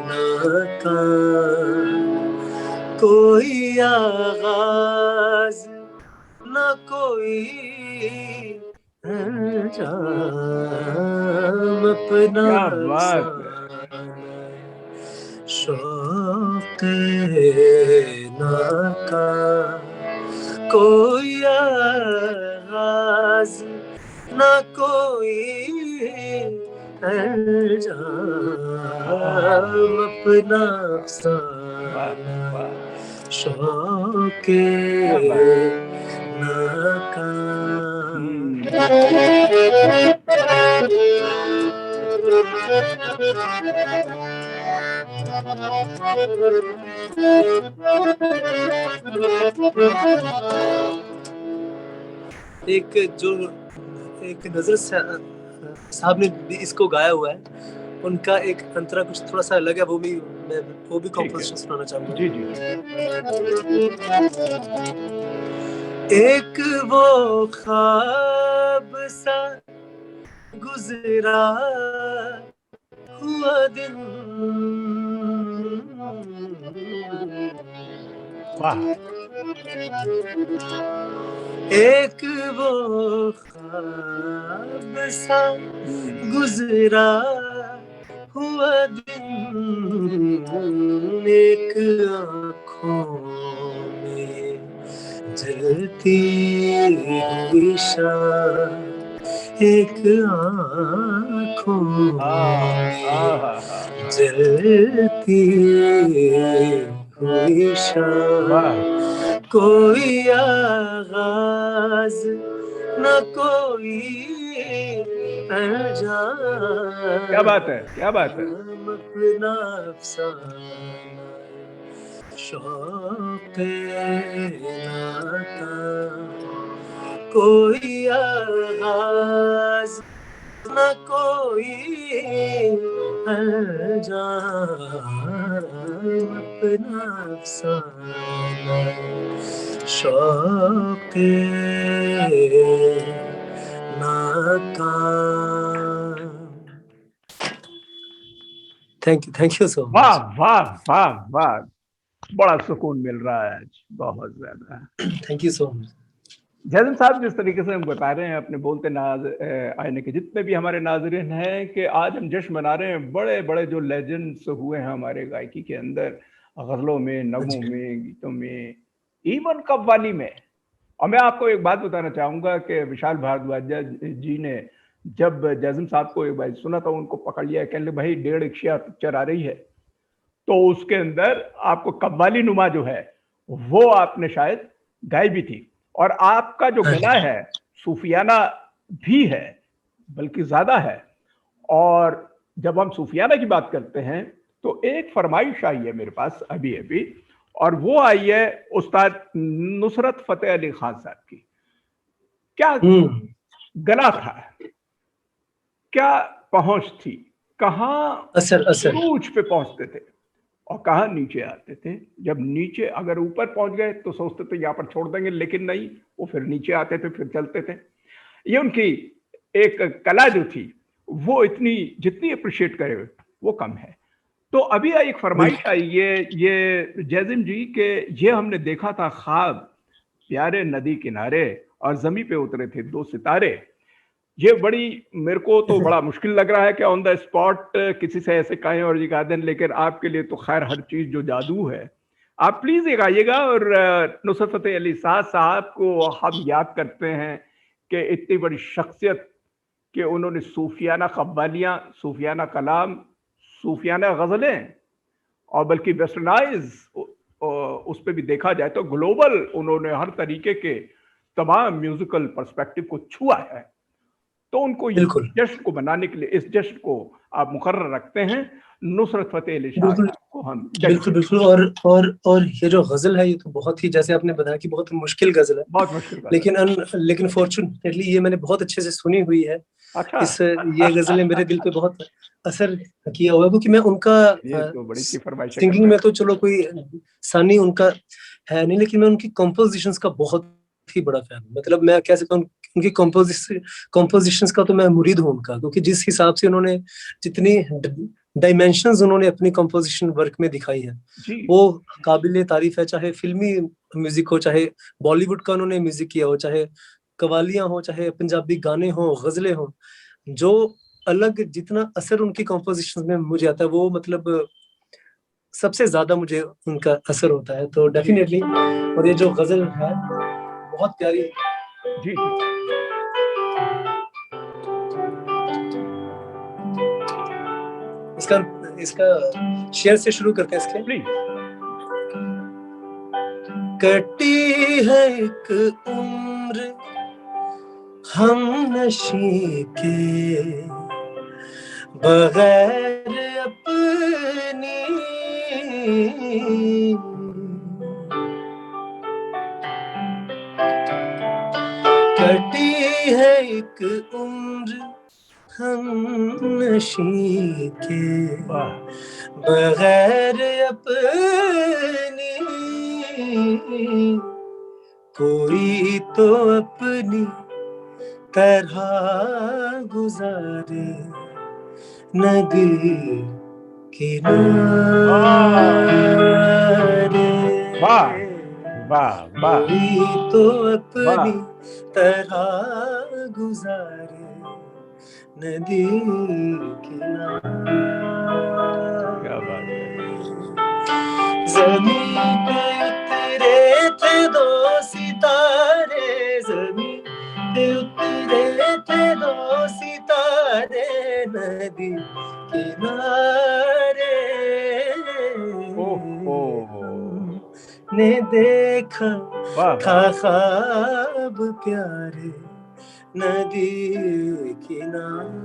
नाता, कोई आगाज़ न कोई अंजाम, अपना शौक़े नाता, कोई आगाज़ न कोई अंजाम, अपना अफ़साना शौक़े नाता। एक नजर साहब ने भी इसको गाया हुआ है, उनका एक अंतरा कुछ थोड़ा सा अलग है, वो भी कॉम्पोजिशन सुनाना चाहूंगा। जी जी। एक वो ख्वाब सा गुजरा हुआ दिन, एक वो ख्वाब सा गुजरा हुआ दिन, एक आँखों में जलती हुई शाम, एक आँखों में जलती हुई शाम, कोई आगाज़ न कोई अंजाम। क्या बात है, क्या बात है। अपना अफ़साना शौक़े नाता, कोई आगाज़ न कोई अंजाम, अपना अफ़साना शौक़े नाता। Thank you so much. वाह वाह वाह वाह, बड़ा सुकून मिल रहा है आज, बहुत ज्यादा। Thank you so much. Jazim साहब, जिस तरीके से हम बता रहे हैं अपने बोलते आईने के जितने भी हमारे नाज़रीन हैं, कि आज हम जश्न मना रहे हैं बड़े बड़े जो लेजेंड्स हुए हैं हमारे गायकी के अंदर, गज़लों में, नगमों में, गीतों में, इवन कव्वाली में। और मैं आपको एक बात बताना चाहूँगा कि विशाल भारद्वाज जी ने जब जैज़म साहब को एक बार सुना था, उनको पकड़ लिया, कहने भाई 1.5 इश्किया पिक्चर आ रही है, तो उसके अंदर आपको कव्वाली नुमा जो है वो आपने शायद गाई भी थी। और आपका जो गला है सूफियाना भी है, बल्कि ज्यादा है। और जब हम सूफियाना की बात करते हैं तो एक फरमाइश आई है मेरे पास अभी अभी, और वो आई है उस्ताद नुसरत फतेह अली खान साहब की। क्या गला था, क्या पहुंच थी, कहाँ सूझ पे पहुंचते थे और कहाँ नीचे आते थे। जब नीचे अगर ऊपर पहुंच गए तो सोचते थे यहाँ पर छोड़ देंगे, लेकिन नहीं, वो फिर नीचे आते थे, फिर चलते थे। ये उनकी एक कला जो थी वो इतनी जितनी अप्रिशिएट करे वो कम है। तो अभी एक फरमाइश आई ये जैज़म जी के, ये हमने देखा था ख्वाब प्यारे नदी किनारे और जमी पे उतरे थे दो सितारे। ये बड़ी, मेरे को तो बड़ा मुश्किल लग रहा है कि ऑन द स्पॉट किसी से ऐसे कहें और ये गा दें, लेकिन आपके लिए तो खैर हर चीज जो जादू है। आप प्लीज ये गाइएगा। और नुसरत फतेह अली साहब को हम याद करते हैं कि इतनी बड़ी शख्सियत कि उन्होंने सूफियाना कव्वालियाँ, सूफियाना कलाम, सूफियाना गज़लें और बल्कि वेस्टर्नाइज उस पर भी देखा जाए तो ग्लोबल उन्होंने हर तरीके के तमाम म्यूजिकल पर्सपेक्टिव को छुआ है। तो उनको इस बिल्कुल जश्न को मनाने के लिए इस जश्न को आप मुकर्रर रखते हैं। नुसरत फतेह अली शाह बिल्कुल को हम बिल्कुल बिल्कुल। और ये जो गजल है ये तो बहुत ही, जैसे आपने बताया कि बहुत मुश्किल गजल है, बहुत मुश्किल गजल। लेकिन फॉर्चुनेटली ये मैंने बहुत अच्छे से सुनी हुई है। अच्छा। ये गजलें मेरे दिल पे बहुत असर किया हुआ है, क्योंकि मैं उनका ये तो बड़ी सी फरमाइश सिंगिंग में तो चलो कोई सानी उनका है नहीं, लेकिन मैं उनकी कंपोजिशंस का बहुत ही बड़ा फैन हूँ। मतलब मैं कह सकता हूँ उनकी कंपोजिशंस का तो मैं मुरीद हूँ उनका, क्योंकि जिस हिसाब से उन्होंने जितनी डायमेंशंस उन्होंने अपनी कंपोजिशन वर्क में दिखाई है वो काबिले तारीफ है। चाहे फिल्मी म्यूजिक हो, चाहे बॉलीवुड का उन्होंने म्यूजिक किया हो, चाहे कवालियां हो, चाहे पंजाबी गाने हो, गजलें हो, जो अलग जितना असर उनकी कंपोजिशन में मुझे आता है वो मतलब सबसे ज्यादा मुझे उनका असर होता है। तो डेफिनेटली, और ये जो गजल है बहुत प्यारी जी। इसका शेयर से शुरू करते हैं इसके। प्लीज। कटी है एक उम्र हम नशी के बगैर अपनी, कटी है एक उम्र हम नशी के बगैर अपनी, कोई तो अपनी तरह गुजारे नदी किनारे, कोई तो अपनी तरह गुजारे नदी किनारे। क्या बात है। ज़मीं पे उतरे थे दो सितारे, ज़मीं पे उतरे थे दो सितारे नदी किनारे, ने देखा था ख्वाब प्यारे नदी किनारे।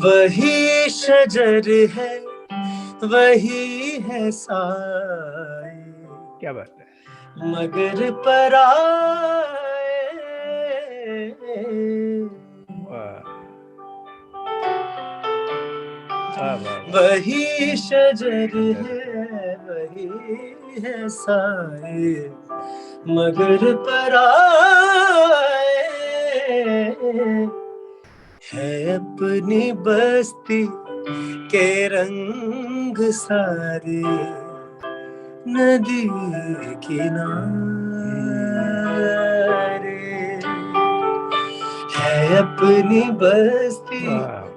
वही शजर है वही है साए, क्या बात है, मगर पराए, वही शजर है वही है साए, मगर पराए, है अपनी बस्ती के रंग सारे नदी किनारे, है अपनी बस्ती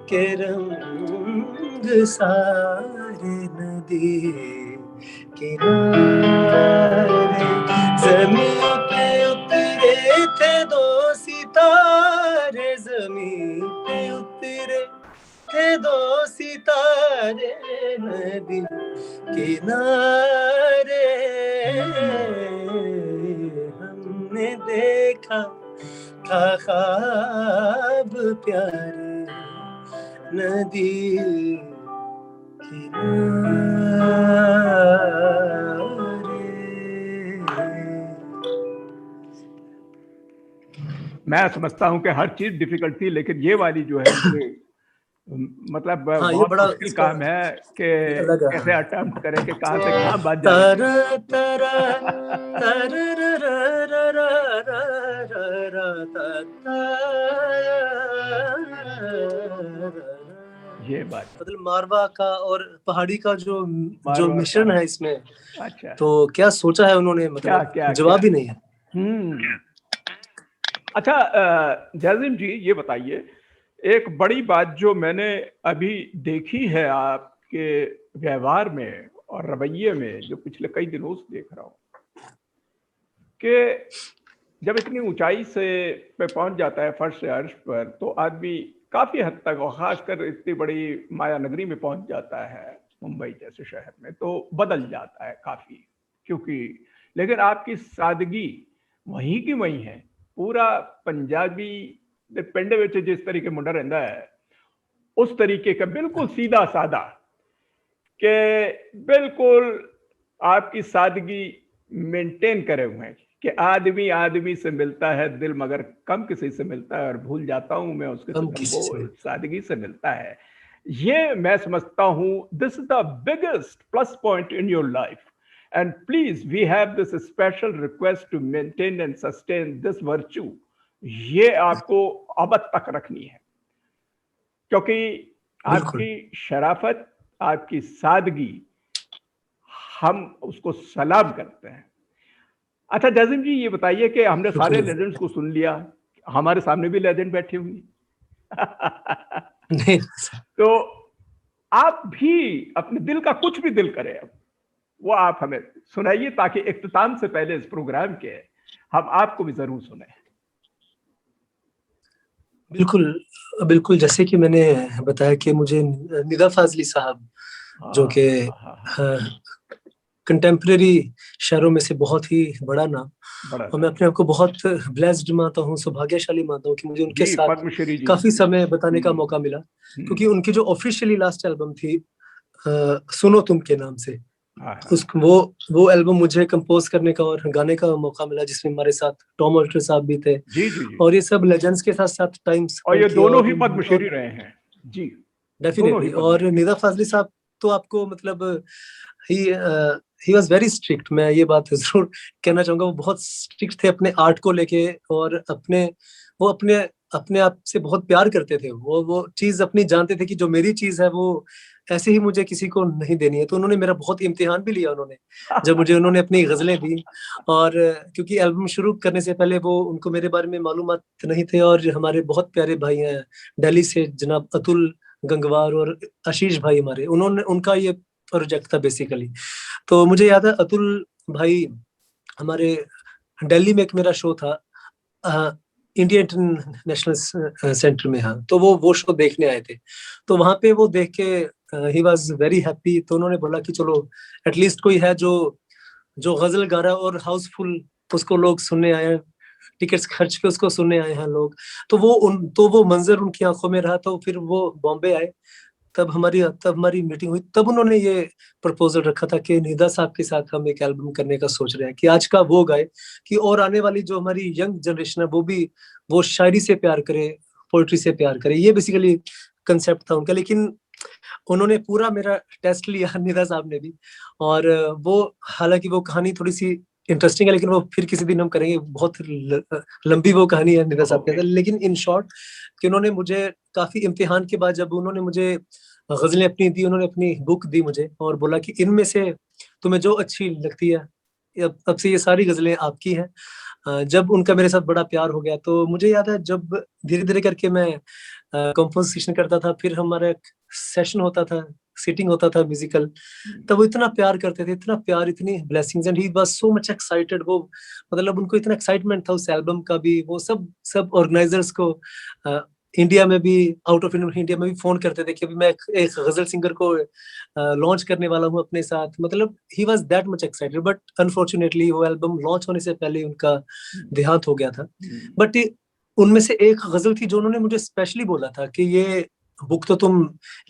के रंग सारे नदी किनारे। ज़मीं पे उतरे थे दो सितारे, ज़मीं पे उतरे थे दो सितारे नदी किनारे, हमने देखा था ख्वाब प्यारे नदी किनारे। मैं समझता हूं कि हर चीज डिफिकल्ट थी, लेकिन ये वाली जो है मतलब हाँ, ये बहुत बड़ा मुश्किल इसका काम है कि अलग है। कैसे हाँ। अटेम्प्ट करें कि कहाँ से कहाँ बात जा रही तर है। तर तर र ये बात मतलब मारवा का और पहाड़ी का जो जो बार-बार मिश्रण पहाड़। है इसमें, अच्छा, तो क्या सोचा है उन्होंने, क्या, मतलब क्या, क्या? जवाब ही नहीं है। हुँ। अच्छा जैज़िम जी ये बताइए, एक बड़ी बात जो मैंने अभी देखी है आपके व्यवहार में और रवैये में, जो पिछले कई दिनों से देख रहा हूँ, कि जब इतनी ऊँचाई से पे पहुँच जाता है फर्श से अर्श पर, तो आदमी काफ़ी हद तक और ख़ासकर इतनी बड़ी माया नगरी में पहुँच जाता है, मुंबई जैसे शहर में, तो बदल जाता है काफ़ी। क्योंकि लेकिन आपकी सादगी वहीं की वहीं है। पूरा पंजाबी ते पिंड विच जिस तरीके मुंडा रहिंदा है, उस तरीके का बिल्कुल सीधा-सादा कि बिल्कुल आपकी सादगी मेंटेन करे हुए हैं कि आदमी आदमी से मिलता है दिल मगर कम किसी से मिलता है और भूल जाता हूं मैं उसके हम सितम किसी वो से सादगी से मिलता है। ये मैं समझता हूं this is the biggest plus point in your life and please we have this special request to maintain and sustain this virtue. ये आपको अब तक रखनी है क्योंकि बिल्कुल। आपकी शराफत, आपकी सादगी, हम उसको सलाम करते हैं। अच्छा जैज़िम जी ये बताइए कि हमने सारे शुक्रिया। लेजेंड्स को सुन लिया, हमारे सामने भी लेजेंड बैठे हुए हैं। नहीं, तो आप भी अपने दिल का कुछ भी दिल करें अब, वो आप हमें सुनाइए ताकि इख्तिताम से पहले इस प्रोग्राम के हम आपको भी ज़रूर सुनें। बिल्कुल, बिल्कुल, जैसे कि मैंने बताया कि मुझे निदा फ़ाज़ली साहब, जो हाँ, कि हाँ, हाँ, हाँ, कंटेम्परेरी शायरों में से बहुत ही बड़ा नाम, बड़ा और मैं नाम। अपने आप को बहुत ब्लेस्ड मानता हूँ, सौभाग्यशाली मानता हूँ कि मुझे उनके जी, साथ पद्मश्री जी। काफ़ी समय बताने का हुँ, मौका मिला। क्योंकि हुँ। उनकी जो ऑफ़िशियली लास्ट एल्बम थी सुनो तुम के नाम से, हाँ, उस हाँ। वो एल्बम मुझे कंपोज़ करने का और गाने का मौका मिला, जिसमें हमारे साथ टॉम ऑल्टर साहब भी थे, जी, जी, जी। और ये सब लेजेंड्स के साथ टाइम और स्पेंड ये किया। दोनों ही और पद्मश्री रहे हैं। जी, दोनों ही डेफिनेटली, और पद्मश्री। निदा फ़ाज़ली साहब तो आपको मतलब ही ही वाज़ वेरी स्ट्रिक्ट, मैं ये बात ज़रूर कहना चाहूँगा। वो बहुत स्ट्रिक्ट थे अपने आर्ट को लेके, और वो अपने अपने आप से बहुत प्यार करते थे। वो चीज़ अपनी जानते थे कि जो मेरी चीज़ है वो ऐसे ही मुझे किसी को नहीं देनी है। तो उन्होंने मेरा बहुत इम्तिहान भी लिया उन्होंने, जब मुझे उन्होंने अपनी ग़ज़लें दी। और क्योंकि एल्बम शुरू करने से पहले वो उनको मेरे बारे में मालूमात नहीं थे, और हमारे बहुत प्यारे भाई हैं दिल्ली से, जनाब अतुल गंगवार और आशीष भाई हमारे, उनका ये प्रोजेक्ट था बेसिकली। तो मुझे याद है अतुल भाई, हमारे दिल्ली में एक मेरा शो था इंडिया इंटरनेशनल सेंटर में, हाँ, तो वो शो देखने आए थे। तो वहां पे वो देख के ही वाज वेरी हैप्पी। तो उन्होंने बोला कि चलो एटलीस्ट कोई है जो जो गजल गा रहा है और हाउसफुल, उसको लोग सुनने आए हैं, टिकट्स खर्च के उसको सुनने आए हैं लोग। तो वो मंजर उनकी आंखों में रहा। तो फिर वो बॉम्बे आए, तब हमारी मीटिंग हुई। तब उन्होंने ये प्रपोजल रखा था कि निदा साहब के साथ हम एक एल्बम करने का सोच रहे हैं, कि आज का वो गाए, कि और आने वाली जो हमारी यंग जनरेशन है वो भी वो शायरी से प्यार करे, पोइट्री से प्यार करे। ये बेसिकली कंसेप्ट था उनका। लेकिन उन्होंने पूरा मेरा टेस्ट लिया निदा साहब ने भी। और वो, हालांकि वो कहानी थोड़ी सी इंटरेस्टिंग है, लेकिन वो फिर किसी दिन हम करेंगे। बहुत लंबी वो कहानी है निदा साहब के ओके। अंदर। लेकिन इन शॉर्ट, कि उन्होंने मुझे काफी इम्तिहान के बाद जब उन्होंने मुझे गजलें अपनी दी, उन्होंने अपनी बुक दी मुझे और बोला कि इनमें से तुम्हें जो अच्छी लगती है, अब से ये सारी गजलें आपकी हैं। जब उनका मेरे साथ बड़ा प्यार हो गया, तो मुझे याद है जब धीरे धीरे करके मैं कंपोजिशन करता था, फिर हमारा एक सेशन होता था, सीटिंग होता था म्यूजिकल, तब वो इतना प्यार करते थे, इतना प्यार, इतनी blessings, and he was so much excited. वो मतलब उनको इतना एक्साइटमेंट था उस एल्बम का भी। वो सब ऑर्गेनाइजर्स को इंडिया में भी, आउट ऑफ इंडिया में भी फोन करते थे कि अभी मैं एक गजल सिंगर को लॉन्च करने वाला हूँ अपने साथ। मतलब he was that much excited. But unfortunately वो एल्बम लॉन्च होने से पहले उनका देहांत हो गया था। बट उनमें से एक गजल थी जो उन्होंने मुझे स्पेशली बोला था कि ये बुक तो तुम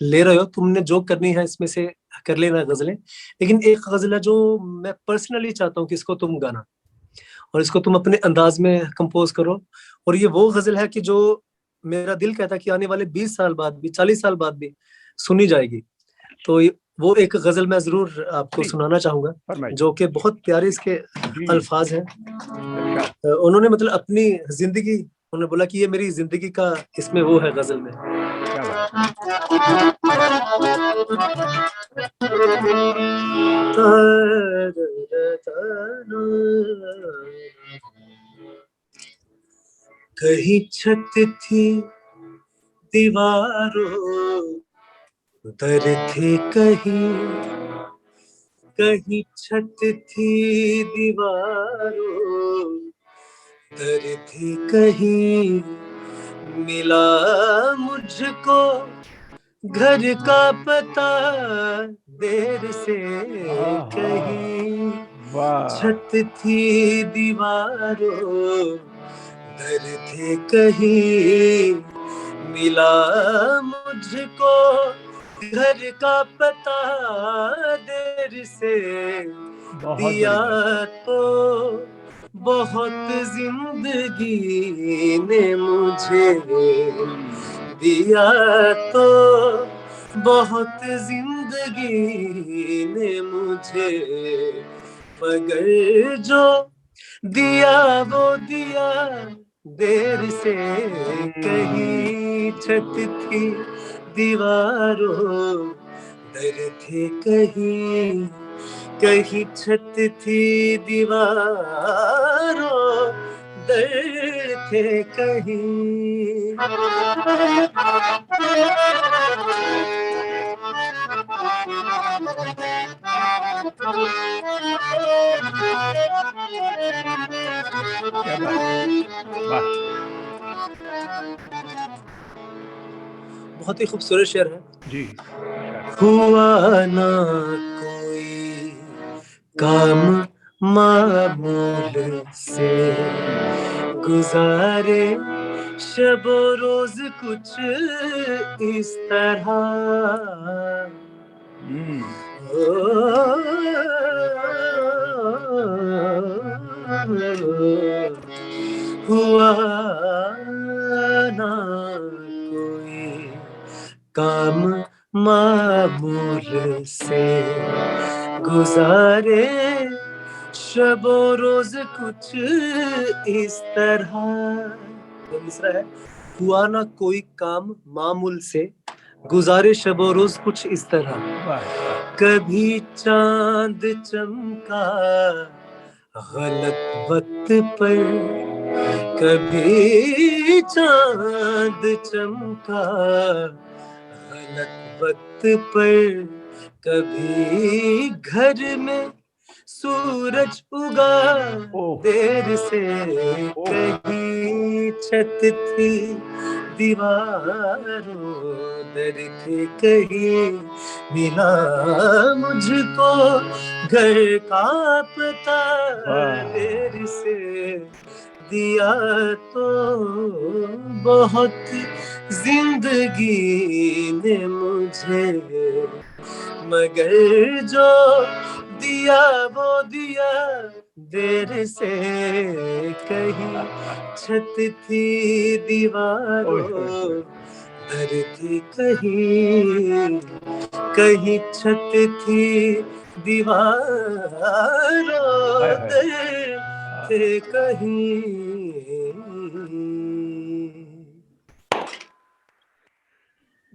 ले रहे हो, तुमने जो करनी है इसमें से कर लेना गजलें, लेकिन एक गजल है जो मैं पर्सनली चाहता हूँ कि इसको तुम गाना, और इसको तुम अपने अंदाज में कंपोज करो। और ये वो गजल है कि जो मेरा दिल कहता है कि आने वाले 20 साल बाद भी, 40 साल बाद भी सुनी जाएगी। तो वो एक गजल मैं जरूर आपको सुनाना चाहूंगा, जो कि बहुत प्यारे इसके अल्फाज हैं। उन्होंने मतलब अपनी जिंदगी, उन्होंने बोला कि ये मेरी जिंदगी का, इसमें वो है गजल में। कहीं छत थी दीवारों दर थे, कहीं छत थी दीवारों दर थे, कहीं मिला मुझको घर का पता देर से, कहीं छत थी दीवारों दर थे, कहीं मिला मुझको घर का पता देर से, दिया तो बहुत जिंदगी ने मुझे, दिया तो बहुत जिंदगी ने मुझे, मगर जो दिया वो दिया देर से, कहीं छत थी दीवारों दर थे, कहीं छत थी दीवारों दर थे, कहीं। बहुत ही खूबसूरत शेर है जी। हुआ ना कोई काम मामूल से, गुजारे शबो रोज कुछ इस तरह, हुआ ना कोई काम मामूल से, गुजारे शबो रोज कुछ इस तरह। तो मिसरा है, हुआ ना कोई काम मामूल से, गुजारे शबो रोज कुछ इस तरह, कभी चांद चमका गलत वक्त पर, कभी चांद चमका गलत वक्त पर, कभी घर में सूरज उगा देर से, कहीं छत थी दीवारों दर थे, कहीं मिला मुझको घर का पता देर से, दिया तो बहुत जिंदगी ने मुझे, मगर जो दिया वो दिया देर से, कहीं छत थी दीवारों दर थी, कहीं छत थी दीवारों दर थे, कहीं।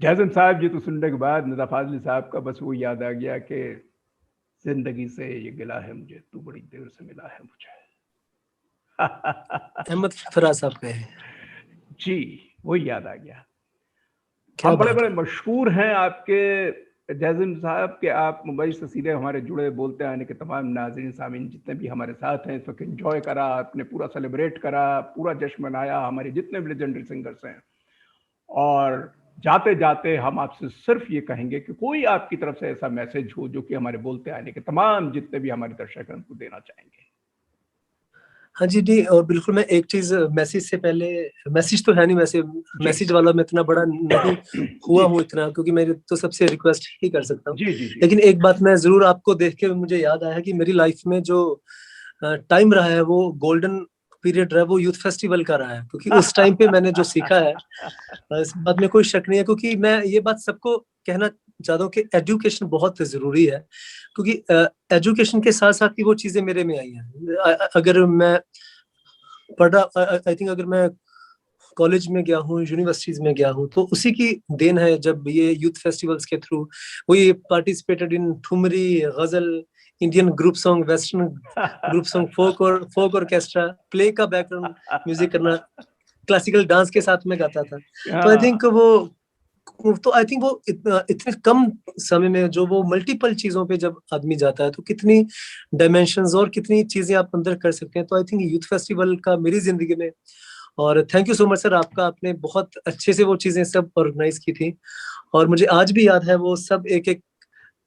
जैज़म साहब जी तो सुनने के बाद निदा फाजली साहब का बस वो याद आ गया कि जिंदगी से ये गिला है मुझे, तू बड़ी देर से मिला है मुझे। अहमद फराज साहब का है जी, वो याद आ गया। हम बड़े बड़े मशहूर हैं आपके जैज़म साहब के, आप मुंबई से सीधे हमारे जुड़े बोलते आने के तमाम नाज़रीन सामीन जितने भी हमारे साथ हैं इस वक्त एंजॉय करा आपने, पूरा सेलिब्रेट करा, पूरा जश्न मनाया, हमारे जितने भी लेजेंडरी सिंगर्स हैं। और जाते जाते हम आपसे सिर्फ ये कहेंगे कि कोई आपकी तरफ से ऐसा मैसेज हो जो कि हमारे बोलते आने के तमाम जितने भी हमारे दर्शक हैं उनको देना चाहेंगे। हाँ जी, और बिल्कुल मैं एक चीज मैसेज से पहले, मैसेज तो है नहीं वैसे, मैसेज वाला मैं इतना बड़ा नहीं हुआ हूँ इतना, क्योंकि मेरे तो सबसे रिक्वेस्ट ही कर सकता हूँ। लेकिन एक बात मैं जरूर आपको देख के मुझे याद आया कि मेरी लाइफ में जो टाइम रहा है वो गोल्डन पीरियड रहा वो यूथ फेस्टिवल का रहा है, क्योंकि उस टाइम पे मैंने जो सीखा है, इस बात में कोई शक नहीं है, क्योंकि मैं ये बात सबको कहना चाहता हूँ कि एजुकेशन बहुत जरूरी है, क्योंकि एजुकेशन के साथ साथ ही वो चीजें मेरे में आई हैं। अगर मैं आई थिंक अगर मैं कॉलेज में गया हूँ, यूनिवर्सिटीज में गया हूँ, तो उसी की देन है जब ये यूथ फेस्टिवल्स के through we participated in thumri, ghazal, Indian group song, western group song, folk orchestra, play का बैकग्राउंड म्यूजिक करना, क्लासिकल डांस के साथ में गाता था। तो आई थिंक वो इतने कम समय में जो वो मल्टीपल चीजों पे जब आदमी जाता है तो कितनी डायमेंशंस और कितनी चीजें आप अंदर कर सकते हैं। तो आई थिंक यूथ फेस्टिवल का मेरी जिंदगी में, और thank you so much sir आपका, आपने बहुत अच्छे से वो चीजें सब ऑर्गेनाइज की थी, और मुझे आज भी याद है वो सब एक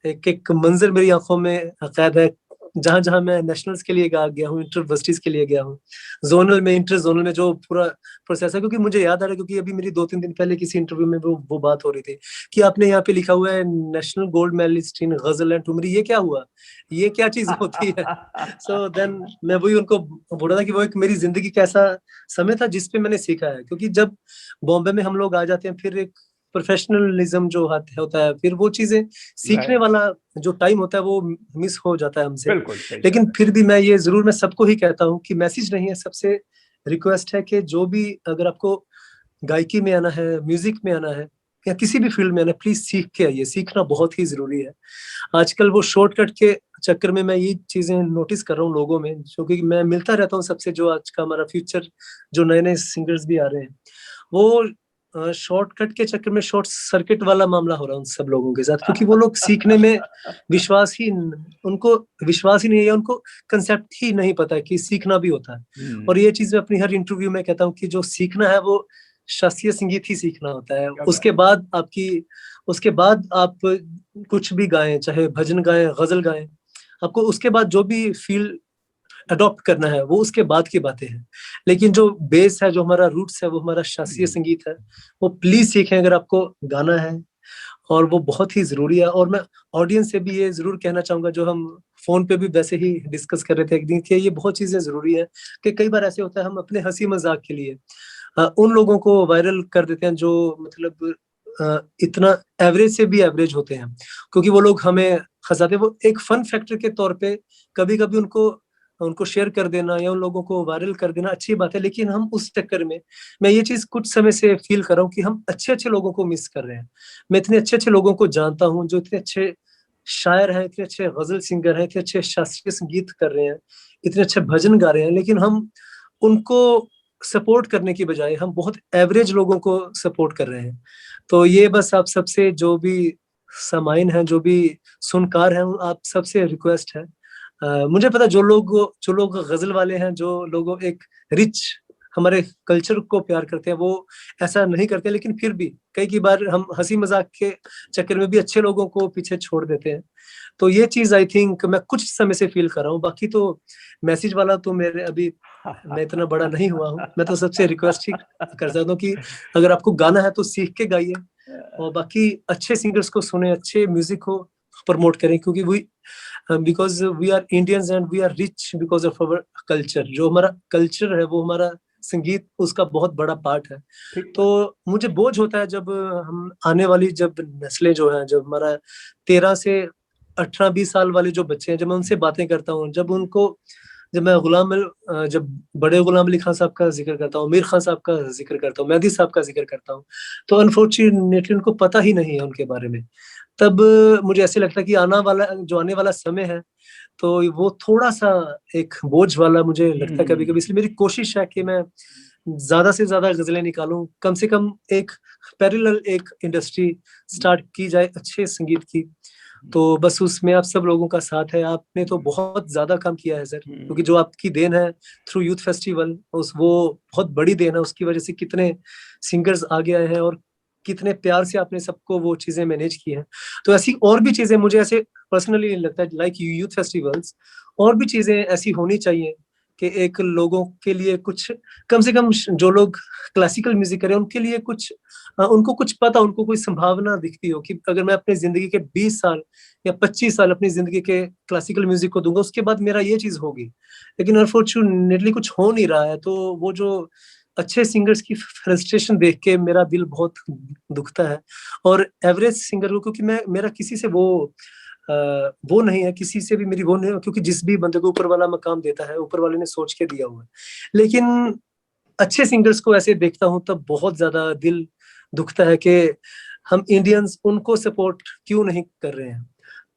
एक मंजर मेरी आंखों में कैद है। जहां जहां मैं नेशनल्स के लिए गया हूँ, इंटरवर्सिटीज के लिए गया हूँ, जोनल में, इंटर जोनल में जो पूरा प्रोसेस है, क्योंकि मुझे याद आ रहा है, क्योंकि अभी मेरी 2-3 दिन पहले किसी इंटरव्यू में वो बात हो रही थी कि आपने यहाँ पे लिखा हुआ है नेशनल गोल्ड मेडलिस्ट इन गजल एंड ठुमरी, ये क्या हुआ, ये क्या चीज होती है? सो देन मैं वही उनको बोल रहा था कि वो एक मेरी जिंदगी का ऐसा समय था जिसपे मैंने सीखा है, क्योंकि जब बॉम्बे में हम लोग आ जाते हैं, फिर एक प्रोफेशनलिज्म जो होता है, फिर वो चीजें सीखने वाला जो टाइम होता है वो मिस हो जाता है हमसे। लेकिन फिर भी मैं सबको ही कहता हूँ कि मैसेज नहीं है, सबसे रिक्वेस्ट है कि जो भी, अगर आपको गायकी में आना है, म्यूजिक में आना है, या किसी भी फील्ड में आना है, प्लीज सीख के आइए, सीखना बहुत ही जरूरी है। आजकल वो शॉर्टकट के चक्कर में मैं ये चीजें नोटिस कर रहा हूँ लोगों में, क्योंकि मैं मिलता रहता हूँ सबसे, जो आज का हमारा फ्यूचर, जो नए नए सिंगर्स भी आ रहे हैं, वो शॉर्टकट के चक्कर में शॉर्ट सर्किट वाला मामला हो रहा है उन सब लोगों के साथ, क्योंकि वो लोग सीखने में उनको विश्वास ही नहीं है, उनको कंसेप्ट ही नहीं पता है कि सीखना भी होता है। और ये चीज मैं अपनी हर इंटरव्यू में कहता हूँ कि जो सीखना है वो शास्त्रीय संगीत ही सीखना होता है। उसके बाद आप कुछ भी गाएं, चाहे भजन गाएं, गजल गाएं, आपको उसके बाद जो भी फील अडॉप्ट करना है वो उसके बाद की बातें हैं। लेकिन जो बेस है, जो हमारा रूट्स है, वो हमारा शास्त्रीय संगीत है, वो प्लीज सीखें अगर आपको गाना है, और वो बहुत ही जरूरी है। और मैं ऑडियंस से भी ये जरूर कहना चाहूंगा, जो हम फोन पे भी वैसे ही डिस्कस कर रहे थे एक दिन, कि ये बहुत चीजें जरूरी है, कि कई बार ऐसे होता है हम अपने हंसी मजाक के लिए उन लोगों को वायरल कर देते हैं जो मतलब इतना एवरेज से भी एवरेज होते हैं, क्योंकि वो लोग हमें हंसाते हैं। वो एक फन फैक्टर के तौर पे कभी कभी उनको शेयर कर देना या उन लोगों को वायरल कर देना अच्छी बात है, लेकिन हम उस चक्कर में, मैं ये चीज कुछ समय से फील कर रहा हूँ कि हम अच्छे अच्छे लोगों को मिस कर रहे हैं। मैं इतने अच्छे अच्छे लोगों को जानता हूँ जो इतने अच्छे शायर हैं, इतने अच्छे गजल सिंगर हैं, इतने अच्छे शास्त्रीय संगीत कर रहे हैं, इतने अच्छे भजन गा रहे हैं, लेकिन हम उनको सपोर्ट करने की बजाय हम बहुत एवरेज लोगों को सपोर्ट कर रहे हैं। तो ये बस आप सबसे, जो भी सामाइन हैं, जो भी सुनकार हैं, आप सबसे रिक्वेस्ट है। मुझे पता जो लोग गजल वाले हैं, जो लोग एक रिच हमारे कल्चर को प्यार करते हैं, वो ऐसा नहीं करते, लेकिन फिर भी कई बार हम हंसी मजाक के चक्कर में भी अच्छे लोगों को पीछे छोड़ देते हैं। तो ये चीज आई थिंक मैं कुछ समय से फील कर रहा हूँ। बाकी तो मैसेज वाला तो मैं इतना बड़ा नहीं हुआ हूँ। मैं तो सबसे रिक्वेस्ट ही कर सकता हूँ कि अगर आपको गाना है तो सीख के गाइए, और बाकी अच्छे सिंगर्स को सुने, अच्छे म्यूजिक को प्रमोट करें, क्योंकि because we are Indians and we are rich because of our culture. जो हमारा कल्चर है वो हमारा संगीत, उसका बहुत बड़ा पार्ट है। तो मुझे बोझ होता है जब हम आने वाली जब नस्लें जो हैं, जब हमारा 13 से 18-20 साल वाले जो बच्चे हैं, जब मैं उनसे बातें करता हूँ, जब मैं जब बड़े गुलाम अली खान साहब का जिक्र करता हूँ, मीर खान साहब का जिक्र करता हूँ, मेहदी साहब का जिक्र करता हूँ, तो अनफॉर्चुनेटली उनको पता ही नहीं है उनके बारे में। तब मुझे ऐसे लगता है कि आने वाला समय है, तो वो थोड़ा सा एक बोझ वाला मुझे लगता है कभी कभी। इसलिए मेरी कोशिश है कि मैं ज्यादा से ज्यादा गजलें निकालूं, कम से कम एक पैरेलल एक इंडस्ट्री स्टार्ट की जाए अच्छे संगीत की। तो बस उसमें आप सब लोगों का साथ है। आपने तो बहुत ज्यादा काम किया है सर, क्योंकि जो आपकी देन है थ्रू यूथ फेस्टिवल, वो बहुत बड़ी देन है। उसकी वजह से कितने सिंगर्स आगे आए हैं और कितने प्यार से आपने सबको वो चीजें मैनेज की हैं। तो ऐसी और भी चीजें मुझे ऐसे पर्सनली लगता है, लाइक यूथ फेस्टिवल्स, और भी चीजें ऐसी होनी चाहिए कि एक लोगों के लिए कुछ, कम से कम जो लोग क्लासिकल म्यूजिक करें उनके लिए कुछ, उनको कुछ पता, उनको कोई संभावना दिखती हो कि अगर मैं अपनी जिंदगी के 20 साल या 25 साल अपनी जिंदगी के क्लासिकल म्यूजिक को दूंगा, उसके बाद मेरा ये चीज होगी। लेकिन अनफॉर्चुनेटली कुछ हो नहीं रहा है। तो वो जो अच्छे सिंगर्स की फ्रस्ट्रेशन देख के मेरा दिल बहुत दुखता है। और एवरेज सिंगर को, क्योंकि मेरा किसी से वो नहीं है, किसी से भी मेरी वो नहीं है, क्योंकि जिस भी बंदे को ऊपर वाला मकाम देता है, ऊपर वाले ने सोच के दिया हुआ है। लेकिन अच्छे सिंगर्स को ऐसे देखता हूँ तब बहुत ज्यादा दिल दुखता है कि हम इंडियंस उनको सपोर्ट क्यों नहीं कर रहे हैं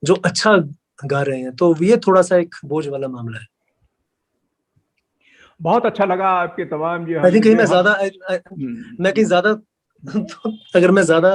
जो अच्छा गा रहे हैं। तो ये थोड़ा सा एक बोझ वाला मामला है। बहुत अच्छा लगा आपके तमाम जो आई थिंक कहीं मैं कहीं ज्यादा तो अगर मैं ज्यादा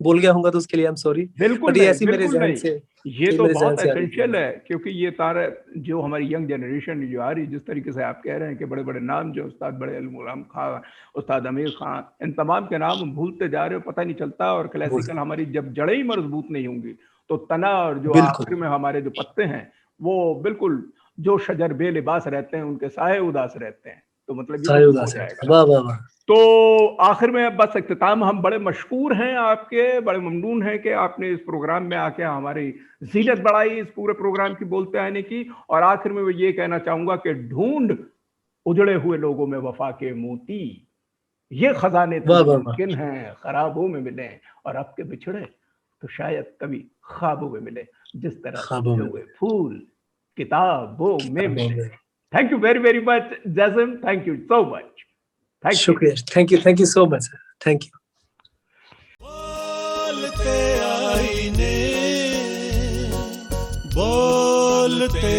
बोल गया हूँ तो उसके लिए आई एम सॉरी। बिल्कुल ये ऐसी मेरे बिल्कुल ज़हन नहीं, से ये तो बहुत एसेंशियल है, क्योंकि ये तारा जो हमारी यंग जनरेशन जो आ रही है, जिस तरीके से आप कह रहे हैं कि बड़े बड़े नाम जो उस्ताद बड़े गुलाम खां, उस्ताद आमिर खान, इन तमाम के नाम हम भूलते जा रहे हो, पता नहीं चलता। और क्लासिकल हमारी जब जड़ें ही मजबूत नहीं होंगी तो तना और जो आखिर में हमारे जो पत्ते हैं वो बिल्कुल जो शजर बे लिबास रहते हैं उनके साए उदास रहते हैं। तो मतलब ये हो जाएगा। वाह वाह वाह। तो आखिर में बस इख्तिताम, हम बड़े मशकूर हैं आपके, बड़े ममनून हैं कि आपने इस प्रोग्राम में आके हमारी ज़ीनत बढ़ाई इस पूरे प्रोग्राम की बोलते आने की। और आखिर में मैं ये कहना चाहूंगा कि ढूंढ उजड़े हुए लोगों में वफा के मोती, ये खजाने तो मुमकिन हैं ख़राबों में मिले, और अब के बिछड़े तो शायद कभी ख्वाबों में मिले, जिस तरह हुए फूल किताबों में मिले। Thank you very very much Jazim, thank you so much. शुक्रिया, thank you so much sir, thank you. बोलते आईने, बोलते